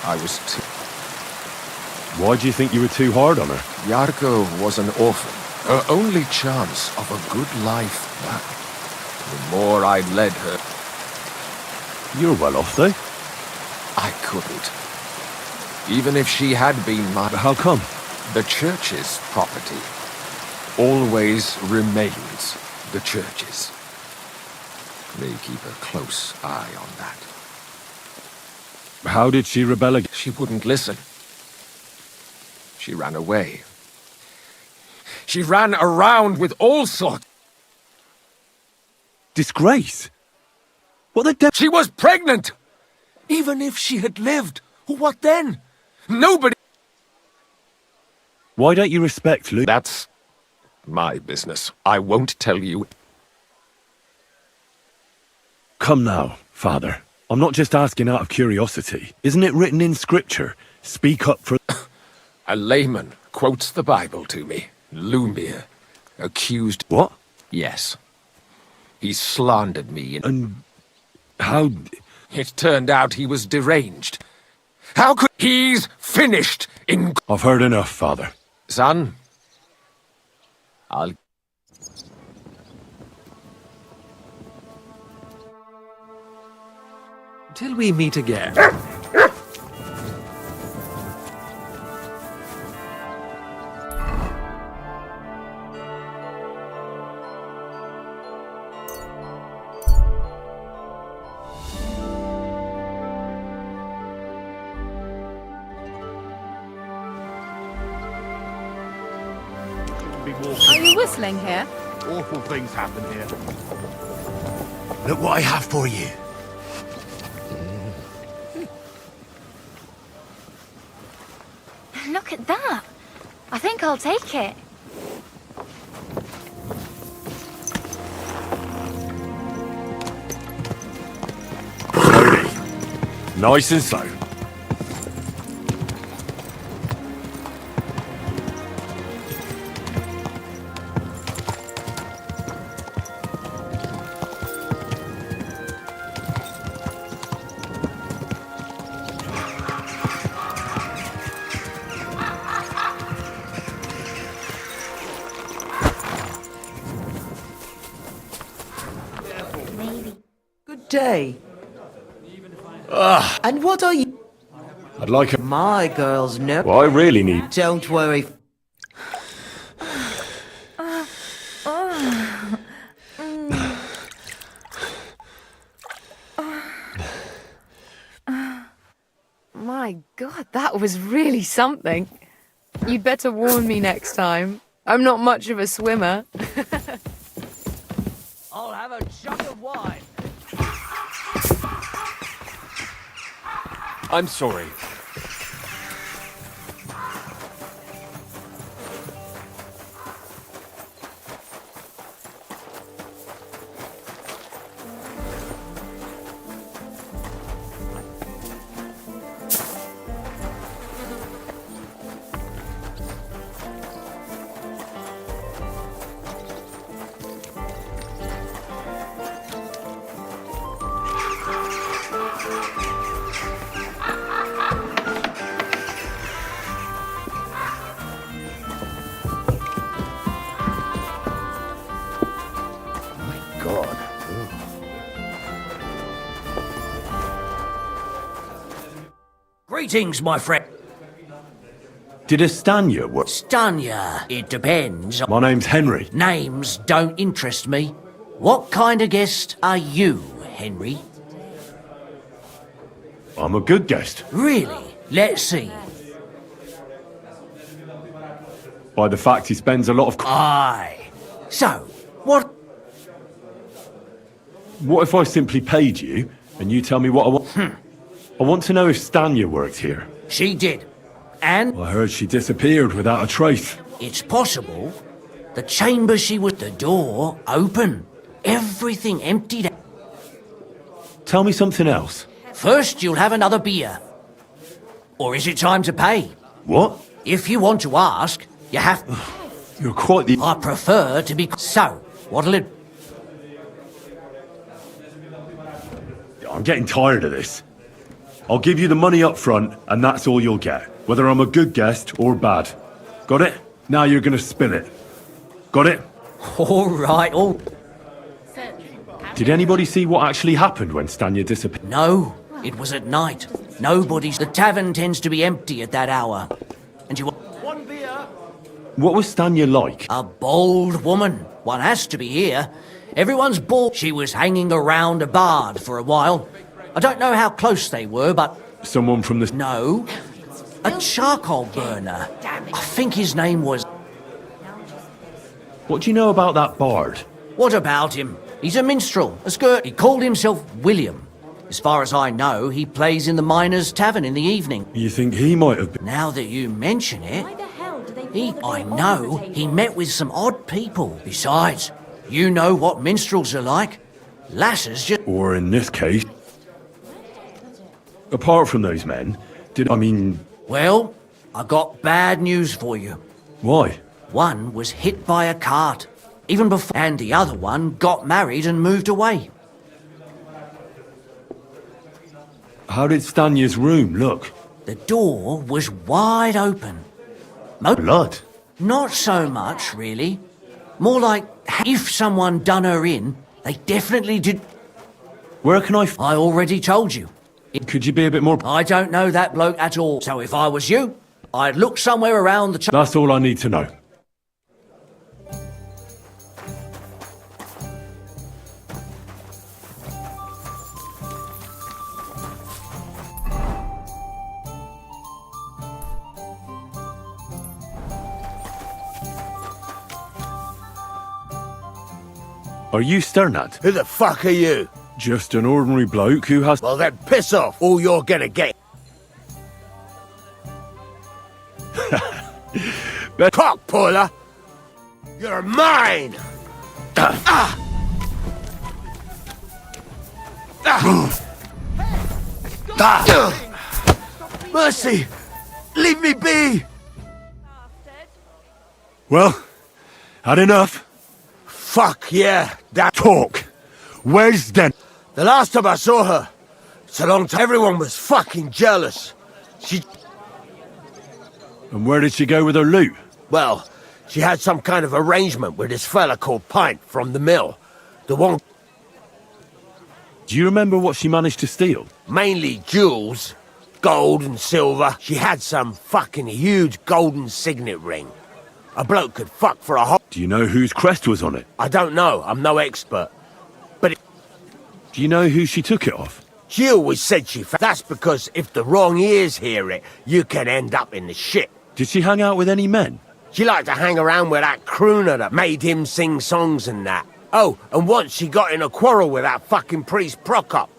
[SPEAKER 1] I was too...
[SPEAKER 2] Why do you think you were too hard on her?
[SPEAKER 1] Yarko was an orphan. Her only chance of a good life. But the more I led her...
[SPEAKER 2] You're well off, though.
[SPEAKER 1] I couldn't. Even if she had been my...
[SPEAKER 2] How come?
[SPEAKER 1] The church's property always remains the church's. They keep a close eye on that.
[SPEAKER 2] How did she rebel again?
[SPEAKER 1] She wouldn't listen. She ran away. She ran around with all sorts...
[SPEAKER 2] Disgrace? What the devil?
[SPEAKER 1] She was pregnant! Even if she had lived, what then? Nobody...
[SPEAKER 2] Why don't you respect Luke?
[SPEAKER 1] That's my business. I won't tell you.
[SPEAKER 2] Come now, Father. I'm not just asking out of curiosity. Isn't it written in Scripture? Speak up for...
[SPEAKER 1] A layman quotes the Bible to me. Lumir, accused...
[SPEAKER 2] What?
[SPEAKER 1] Yes. He slandered me.
[SPEAKER 2] And how...
[SPEAKER 1] It turned out he was deranged. How could... He's finished in...
[SPEAKER 2] I've heard enough, Father.
[SPEAKER 1] Son, I'll... Till we meet again.
[SPEAKER 13] Are you whistling here?
[SPEAKER 8] Awful things happen here.
[SPEAKER 10] Look what I have for you.
[SPEAKER 6] Look at that. I think I'll take it.
[SPEAKER 2] Slowly. Nice and slow.
[SPEAKER 12] Good day. And what are you...
[SPEAKER 2] I'd like a...
[SPEAKER 12] My girls know...
[SPEAKER 2] Well, I really need...
[SPEAKER 12] Don't worry.
[SPEAKER 13] My God, that was really something. You'd better warn me next time. I'm not much of a swimmer.
[SPEAKER 15] I'll have a jug of wine.
[SPEAKER 1] I'm sorry.
[SPEAKER 15] Greetings, my friend.
[SPEAKER 2] Did Estania work?
[SPEAKER 15] Stanya, it depends.
[SPEAKER 2] My name's Henry.
[SPEAKER 15] Names don't interest me. What kind of guest are you, Henry?
[SPEAKER 2] I'm a good guest.
[SPEAKER 15] Really? Let's see.
[SPEAKER 2] By the fact he spends a lot of...
[SPEAKER 15] Aye. So, what...
[SPEAKER 2] What if I simply paid you, and you tell me what I want? I want to know if Stanya worked here.
[SPEAKER 15] She did. And...
[SPEAKER 2] I heard she disappeared without a trace.
[SPEAKER 15] It's possible. The chamber she was... The door open. Everything emptied.
[SPEAKER 2] Tell me something else.
[SPEAKER 15] First, you'll have another beer. Or is it time to pay?
[SPEAKER 2] What?
[SPEAKER 15] If you want to ask, you have...
[SPEAKER 2] You're quite the...
[SPEAKER 15] I prefer to be... So, what'll it...
[SPEAKER 2] I'm getting tired of this. I'll give you the money up front, and that's all you'll get. Whether I'm a good guest or bad. Got it? Now you're gonna spill it. Got it?
[SPEAKER 15] All right, all...
[SPEAKER 2] Did anybody see what actually happened when Stanya disappeared?
[SPEAKER 15] No, it was at night. Nobody's... The tavern tends to be empty at that hour. And you...
[SPEAKER 8] One beer.
[SPEAKER 2] What was Stanya like?
[SPEAKER 15] A bold woman. One has to be here. Everyone's bored. She was hanging around a bard for a while. I don't know how close they were, but...
[SPEAKER 2] Someone from the...
[SPEAKER 15] No. A charcoal burner. I think his name was...
[SPEAKER 2] What do you know about that bard?
[SPEAKER 15] What about him? He's a minstrel, a skirt. He called himself William. As far as I know, he plays in the Miners' Tavern in the evening.
[SPEAKER 2] You think he might have been...
[SPEAKER 15] Now that you mention it... I know, he met with some odd people. Besides, you know what minstrels are like. Lasses just...
[SPEAKER 2] Or in this case... Apart from those men, I mean...
[SPEAKER 15] Well, I got bad news for you.
[SPEAKER 2] Why?
[SPEAKER 15] One was hit by a cart, even before... And the other one got married and moved away.
[SPEAKER 2] How did Stanya's room look?
[SPEAKER 15] The door was wide open.
[SPEAKER 2] Blood?
[SPEAKER 15] Not so much, really. More like, if someone done her in, they definitely did...
[SPEAKER 2] Where can I...
[SPEAKER 15] I already told you.
[SPEAKER 2] Could you be a bit more...
[SPEAKER 15] I don't know that bloke at all, so if I was you, I'd look somewhere around the...
[SPEAKER 2] That's all I need to know. Are you Sternad?
[SPEAKER 10] Who the fuck are you?
[SPEAKER 2] Just an ordinary bloke who has...
[SPEAKER 10] Well then piss off, all you're gonna get. Cock puller! You're mine! Mercy! Leave me be!
[SPEAKER 2] Well, had enough?
[SPEAKER 10] Fuck yeah, that...
[SPEAKER 2] Talk! Where's Den?
[SPEAKER 10] The last time I saw her, it's a long time. Everyone was fucking jealous. She...
[SPEAKER 2] And where did she go with her loot?
[SPEAKER 10] Well, she had some kind of arrangement with this fella called Pint from the mill. The one...
[SPEAKER 2] Do you remember what she managed to steal?
[SPEAKER 10] Mainly jewels, gold and silver. She had some fucking huge golden signet ring. A bloke could fuck for a whole...
[SPEAKER 2] Do you know whose crest was on it?
[SPEAKER 10] I don't know, I'm no expert. But it...
[SPEAKER 2] Do you know who she took it off?
[SPEAKER 10] She always said she... That's because if the wrong ears hear it, you can end up in the shit.
[SPEAKER 2] Did she hang out with any men?
[SPEAKER 10] She liked to hang around with that crooner that made him sing songs and that. Oh, and once she got in a quarrel with that fucking priest Prokop.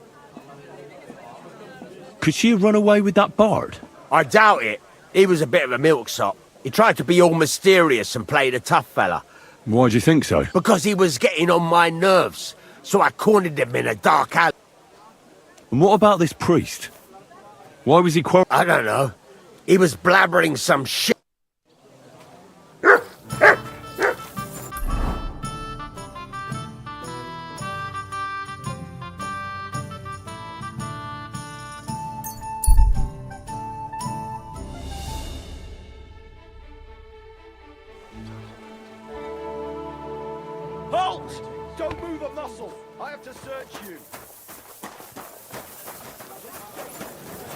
[SPEAKER 2] Could she have run away with that bard?
[SPEAKER 10] I doubt it. He was a bit of a milksop. He tried to be all mysterious and played a tough fella.
[SPEAKER 2] Why do you think so?
[SPEAKER 10] Because he was getting on my nerves. So I cornered him in a dark alley.
[SPEAKER 2] And what about this priest? Why was he quarrelling?
[SPEAKER 10] I don't know. He was blabbering some shit.
[SPEAKER 8] Halt! Don't move a muscle. I have to search you.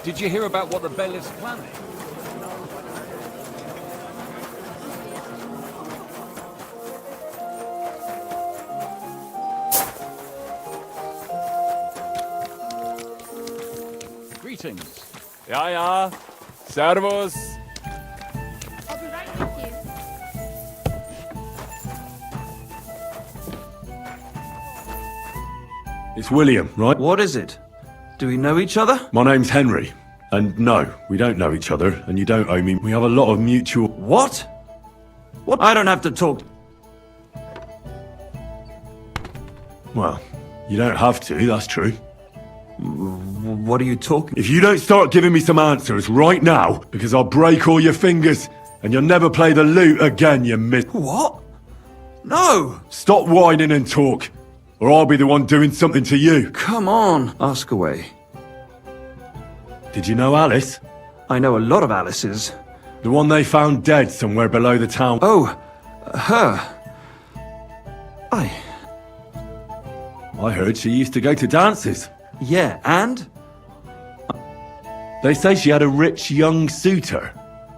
[SPEAKER 9] Did you hear about what the Bailiff's planning? Greetings.
[SPEAKER 16] Ja, ja. Servus.
[SPEAKER 6] I'll be right with you.
[SPEAKER 2] It's William, right?
[SPEAKER 8] What is it? Do we know each other?
[SPEAKER 2] My name's Henry. And no, we don't know each other, and you don't owe me. We have a lot of mutual...
[SPEAKER 8] What? What? I don't have to talk.
[SPEAKER 2] Well, you don't have to, that's true.
[SPEAKER 8] What are you talking?
[SPEAKER 2] If you don't start giving me some answers right now, because I'll break all your fingers, and you'll never play the lute again, you
[SPEAKER 8] What? No!
[SPEAKER 2] Stop whining and talk, or I'll be the one doing something to you.
[SPEAKER 8] Come on, ask away.
[SPEAKER 2] Did you know Alice?
[SPEAKER 8] I know a lot of Alice's.
[SPEAKER 2] The one they found dead somewhere below the town.
[SPEAKER 8] Oh, her.
[SPEAKER 2] I heard she used to go to dances.
[SPEAKER 8] Yeah, and?
[SPEAKER 2] They say she had a rich young suitor.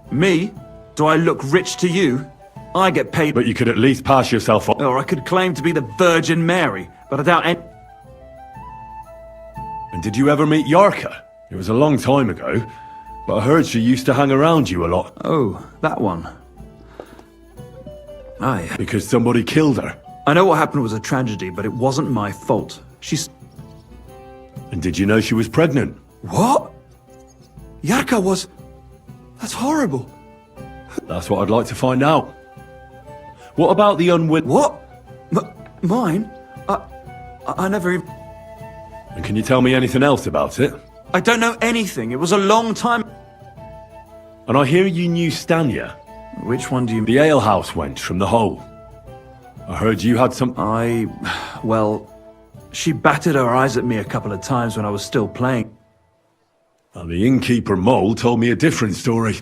[SPEAKER 8] Me? Do I look rich to you? I get paid.
[SPEAKER 2] But you could at least pass yourself off.
[SPEAKER 8] Or I could claim to be the Virgin Mary, but I doubt any.
[SPEAKER 2] And did you ever meet Yarka? It was a long time ago, but I heard she used to hang around you a lot.
[SPEAKER 8] Oh, that one. Aye.
[SPEAKER 2] Because somebody killed her.
[SPEAKER 8] I know what happened was a tragedy, but it wasn't my fault. She's...
[SPEAKER 2] And did you know she was pregnant?
[SPEAKER 8] What? Yarka was... That's horrible.
[SPEAKER 2] That's what I'd like to find out. What about the unwilling...
[SPEAKER 8] What? Mine? I never even...
[SPEAKER 2] And can you tell me anything else about it?
[SPEAKER 8] I don't know anything. It was a long time...
[SPEAKER 2] And I hear you knew Stanya.
[SPEAKER 8] Which one do you...
[SPEAKER 2] The alehouse wench from the hole. I heard you had some...
[SPEAKER 8] Well, she batted her eyes at me a couple of times when I was still playing.
[SPEAKER 2] And the innkeeper Mole told me a different story.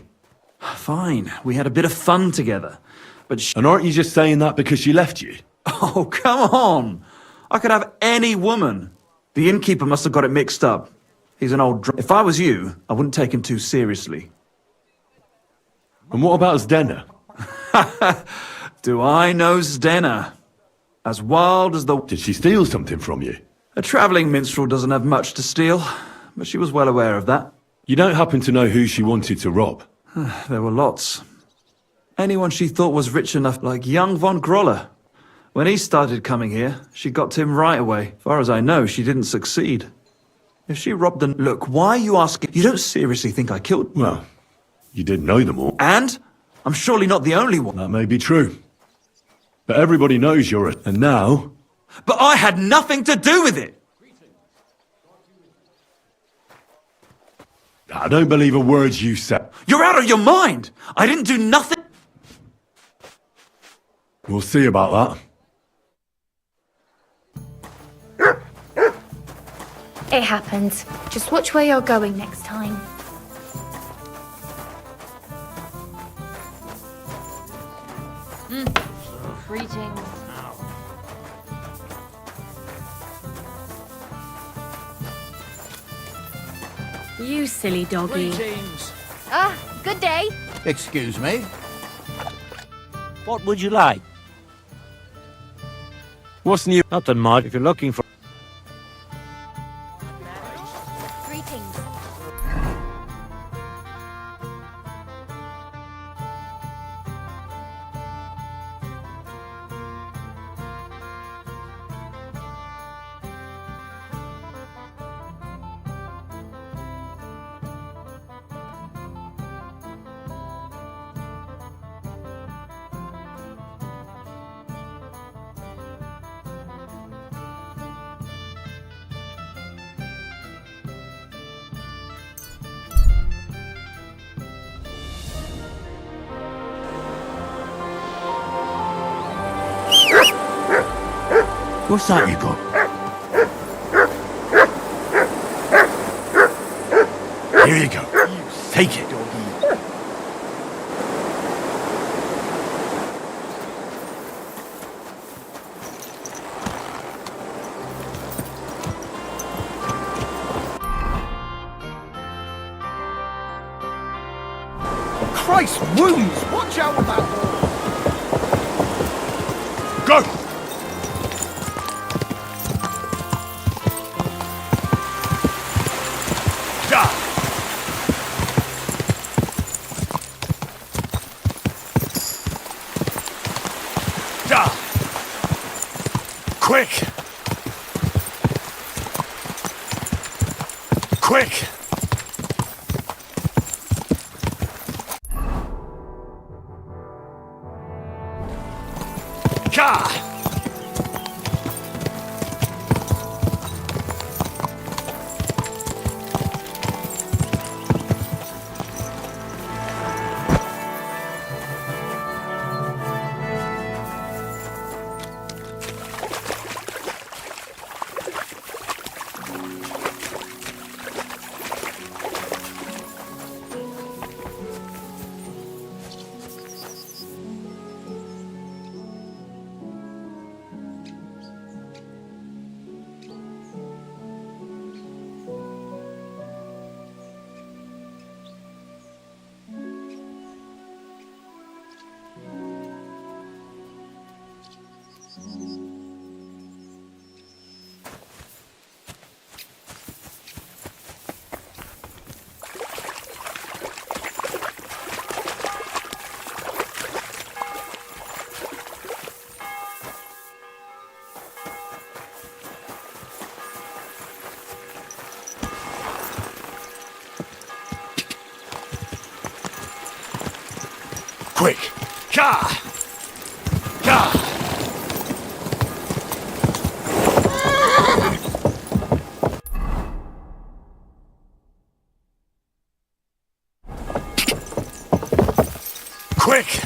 [SPEAKER 8] Fine, we had a bit of fun together. But
[SPEAKER 2] And aren't you just saying that because she left you?
[SPEAKER 8] Oh, come on! I could have any woman. The innkeeper must have got it mixed up. He's an old If I was you, I wouldn't take him too seriously.
[SPEAKER 2] And what about Zdena?
[SPEAKER 8] Do I know Zdena? As wild as the...
[SPEAKER 2] Did she steal something from you?
[SPEAKER 8] A travelling minstrel doesn't have much to steal, but she was well aware of that.
[SPEAKER 2] You don't happen to know who she wanted to rob?
[SPEAKER 8] There were lots. Anyone she thought was rich enough, like young von Groller. When he started coming here, she got to him right away. Far as I know, she didn't succeed. If she robbed an... Look, why are you asking? You don't seriously think I killed...
[SPEAKER 2] Well, you did know them all.
[SPEAKER 8] And? I'm surely not the only one.
[SPEAKER 2] That may be true. But everybody knows you're a... And now...
[SPEAKER 8] But I had nothing to do with it!
[SPEAKER 2] I don't believe a word you said.
[SPEAKER 8] You're out of your mind! I didn't do nothing...
[SPEAKER 2] We'll see about that.
[SPEAKER 6] It happens. Just watch where you're going next time.
[SPEAKER 13] Greetings.
[SPEAKER 14] You silly doggy.
[SPEAKER 15] Greetings.
[SPEAKER 6] Ah, good day.
[SPEAKER 10] Excuse me?
[SPEAKER 15] What would you like?
[SPEAKER 2] What's new?
[SPEAKER 15] Nothing much. If you're looking for...
[SPEAKER 6] Greetings.
[SPEAKER 2] What's that you got? Here you go. Take it.
[SPEAKER 17] Christ, wounds! Watch out with that wall!
[SPEAKER 2] Go!
[SPEAKER 17] Quick! Quick! Ka! Quick! Ka! Ka! Quick!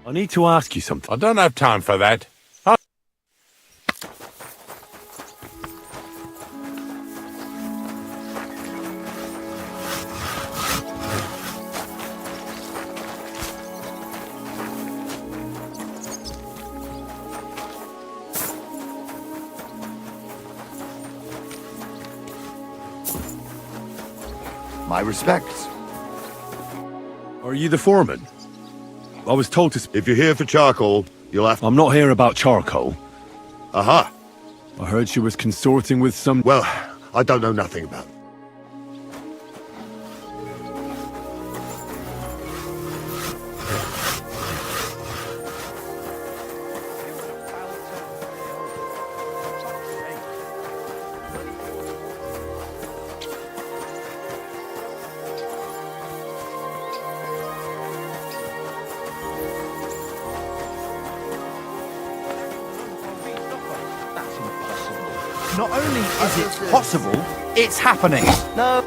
[SPEAKER 2] I need to ask you something.
[SPEAKER 17] I don't have time for that.
[SPEAKER 18] My respects.
[SPEAKER 2] Are you the foreman? I was told to...
[SPEAKER 18] If you're here for charcoal, you'll have...
[SPEAKER 2] I'm not here about charcoal.
[SPEAKER 18] Aha!
[SPEAKER 2] I heard she was consorting with some...
[SPEAKER 18] Well, I don't know nothing about it.
[SPEAKER 17] Not only is it possible, it's happening.
[SPEAKER 12] No.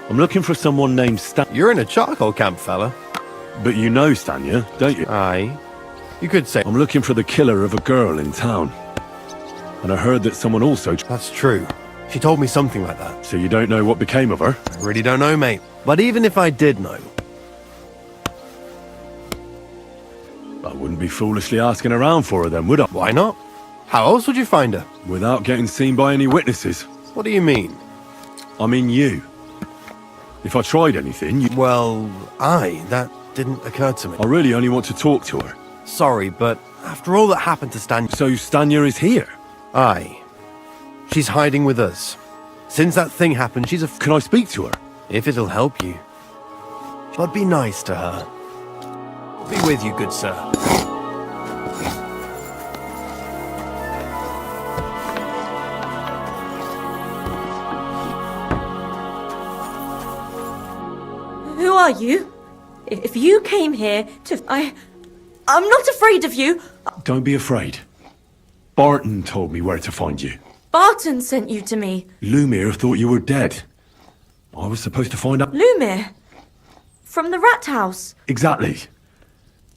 [SPEAKER 2] I'm looking for someone named Stan...
[SPEAKER 19] You're in a charcoal camp, fella.
[SPEAKER 2] But you know Stanya, don't you?
[SPEAKER 19] Aye. You could say...
[SPEAKER 2] I'm looking for the killer of a girl in town. And I heard that someone also...
[SPEAKER 19] That's true. She told me something like that.
[SPEAKER 2] So you don't know what became of her?
[SPEAKER 19] I really don't know, mate. But even if I did know...
[SPEAKER 2] I wouldn't be foolishly asking around for her then, would I?
[SPEAKER 19] Why not? How else would you find her?
[SPEAKER 2] Without getting seen by any witnesses.
[SPEAKER 19] What do you mean?
[SPEAKER 2] I mean you. If I tried anything, you...
[SPEAKER 19] Well, that didn't occur to me.
[SPEAKER 2] I really only want to talk to her.
[SPEAKER 19] Sorry, but after all that happened to Stanya...
[SPEAKER 2] So Stanya is here?
[SPEAKER 19] Aye. She's hiding with us. Since that thing happened, she's a...
[SPEAKER 2] Can I speak to her?
[SPEAKER 19] If it'll help you. But be nice to her. Be with you, good sir.
[SPEAKER 14] are you? If you came here to... I'm not afraid of you.
[SPEAKER 2] Don't be afraid. Barton told me where to find you.
[SPEAKER 14] Barton sent you to me.
[SPEAKER 2] Lumir thought you were dead. I was supposed to find out...
[SPEAKER 14] Lumir? From the rat house?
[SPEAKER 2] Exactly.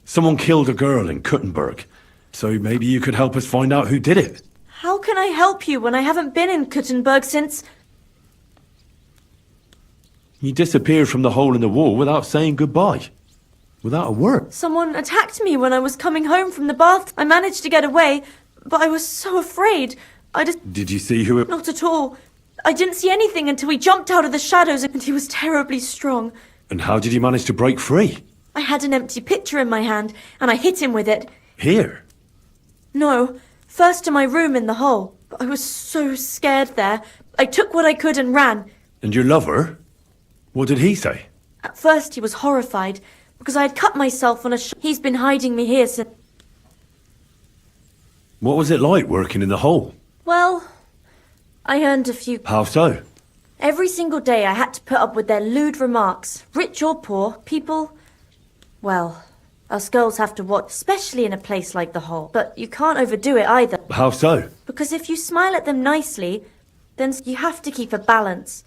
[SPEAKER 2] Someone killed a girl in Kuttenberg. So maybe you could help us find out who did it.
[SPEAKER 14] How can I help you when I haven't been in Kuttenberg since...
[SPEAKER 2] You disappeared from the hole in the wall without saying goodbye. Without a word.
[SPEAKER 14] Someone attacked me when I was coming home from the bath. I managed to get away, but I was so afraid.
[SPEAKER 2] Did you see who it...
[SPEAKER 14] Not at all. I didn't see anything until he jumped out of the shadows and he was terribly strong.
[SPEAKER 2] And how did you manage to break free?
[SPEAKER 14] I had an empty pitcher in my hand and I hit him with it.
[SPEAKER 2] Here?
[SPEAKER 14] No, first to my room in the hole. I was so scared there. I took what I could and ran.
[SPEAKER 2] And your lover? What did he say?
[SPEAKER 14] At first he was horrified because I had cut myself on a He's been hiding me here since...
[SPEAKER 2] What was it like working in the hole?
[SPEAKER 14] Well, I earned a few...
[SPEAKER 2] How so?
[SPEAKER 14] Every single day I had to put up with their lewd remarks. Rich or poor, people... Well, us girls have to watch, especially in a place like the hole. But you can't overdo it either.
[SPEAKER 2] How so?
[SPEAKER 14] Because if you smile at them nicely, then you have to keep a balance.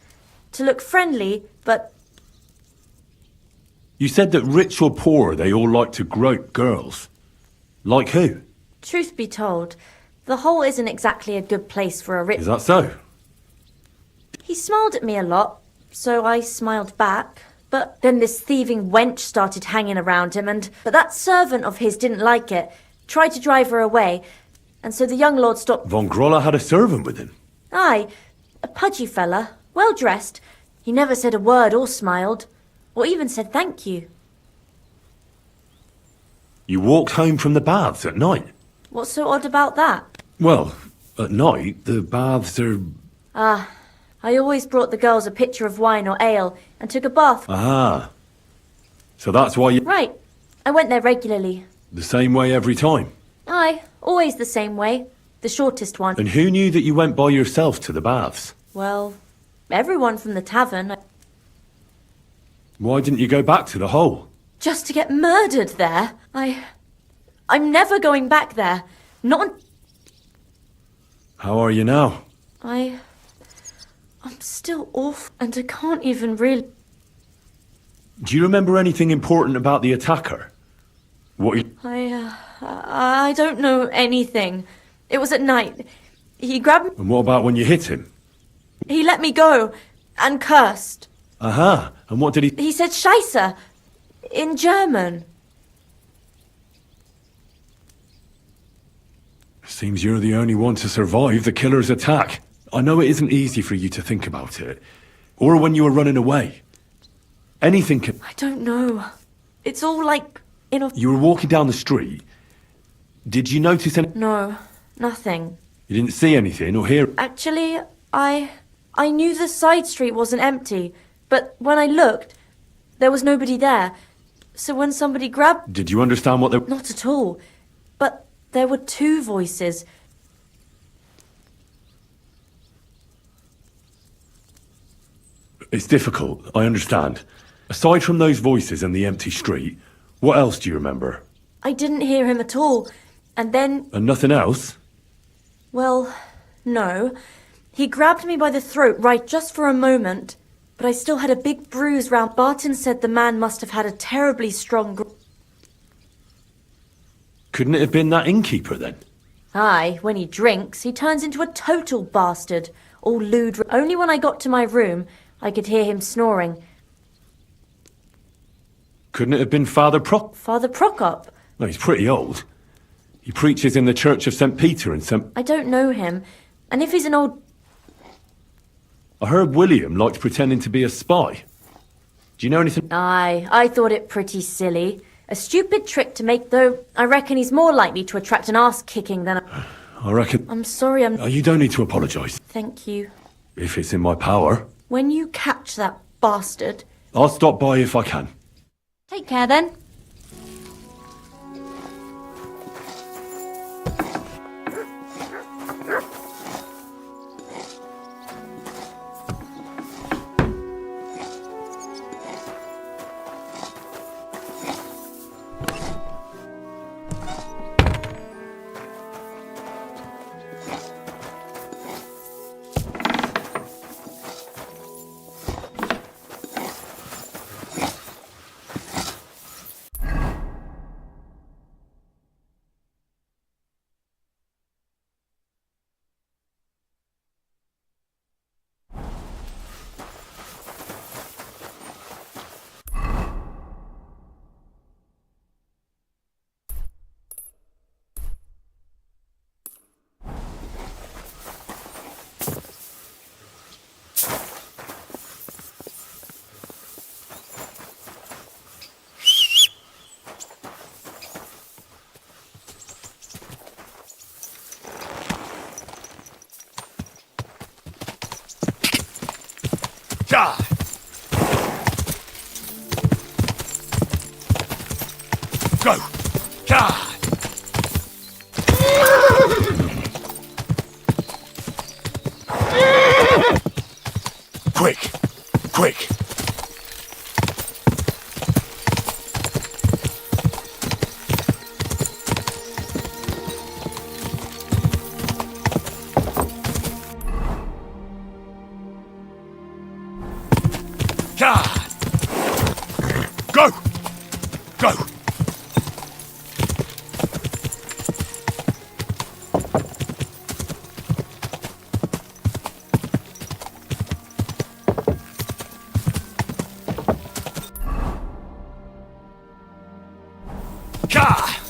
[SPEAKER 14] To look friendly, but...
[SPEAKER 2] You said that rich or poor, they all like to grope girls. Like who?
[SPEAKER 14] Truth be told, the hole isn't exactly a good place for a rich...
[SPEAKER 2] Is that so?
[SPEAKER 14] He smiled at me a lot, so I smiled back. But then this thieving wench started hanging around him, but that servant of his didn't like it, tried to drive her away, and so the young lord stopped...
[SPEAKER 2] Von Grolla had a servant with him?
[SPEAKER 14] Aye, a pudgy fella, well-dressed. He never said a word or smiled, or even said thank you.
[SPEAKER 2] You walked home from the baths at night?
[SPEAKER 14] What's so odd about that?
[SPEAKER 2] Well, at night, the baths are...
[SPEAKER 14] I always brought the girls a pitcher of wine or ale, and took a bath.
[SPEAKER 2] Ah. So that's why you...
[SPEAKER 14] Right. I went there regularly.
[SPEAKER 2] The same way every time?
[SPEAKER 14] Aye, always the same way. The shortest one.
[SPEAKER 2] And who knew that you went by yourself to the baths?
[SPEAKER 14] Well, everyone from the tavern.
[SPEAKER 2] Why didn't you go back to the hole?
[SPEAKER 14] Just to get murdered there? I'm never going back there. Not...
[SPEAKER 2] How are you now?
[SPEAKER 14] I'm still off, and I can't even really...
[SPEAKER 2] Do you remember anything important about the attacker? What you...
[SPEAKER 14] I don't know anything. It was at night. He grabbed me...
[SPEAKER 2] And what about when you hit him?
[SPEAKER 14] He let me go, and cursed.
[SPEAKER 2] Aha, and what did he...
[SPEAKER 14] He said Scheisse, in German.
[SPEAKER 2] Seems you're the only one to survive the killer's attack. I know it isn't easy for you to think about it. Or when you were running away. Anything can...
[SPEAKER 14] I don't know. It's all like in a...
[SPEAKER 2] You were walking down the street. Did you notice any...
[SPEAKER 14] No, nothing.
[SPEAKER 2] You didn't see anything or hear...
[SPEAKER 14] Actually, I knew the side street wasn't empty. But when I looked, there was nobody there. So when somebody grabbed...
[SPEAKER 2] Did you understand what they...
[SPEAKER 14] Not at all. But there were two voices...
[SPEAKER 2] It's difficult, I understand. Aside from those voices and the empty street, what else do you remember?
[SPEAKER 14] I didn't hear him at all. And then...
[SPEAKER 2] And nothing else?
[SPEAKER 14] Well, no. He grabbed me by the throat right just for a moment. But I still had a big bruise round. Barton said the man must have had a terribly strong...
[SPEAKER 2] Couldn't it have been that innkeeper then?
[SPEAKER 14] Aye, when he drinks, he turns into a total bastard. All lewd... Only when I got to my room... I could hear him snoring.
[SPEAKER 2] Couldn't it have been Father
[SPEAKER 14] Father Prokop?
[SPEAKER 2] No, he's pretty old. He preaches in the Church of St. Peter and St...
[SPEAKER 14] I don't know him. And if he's an old...
[SPEAKER 2] I heard William liked pretending to be a spy. Do you know anything?
[SPEAKER 14] Aye, I thought it pretty silly. A stupid trick to make, though. I reckon he's more likely to attract an arse-kicking than a...
[SPEAKER 2] I reckon...
[SPEAKER 14] I'm sorry,
[SPEAKER 2] You don't need to apologise.
[SPEAKER 14] Thank you.
[SPEAKER 2] If it's in my power.
[SPEAKER 14] When you catch that bastard...
[SPEAKER 2] I'll stop by if I can.
[SPEAKER 14] Take care, then.
[SPEAKER 3] God. Go. God. Quick. Quick. God. Go. Go. God.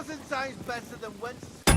[SPEAKER 20] Nothing sounds better than when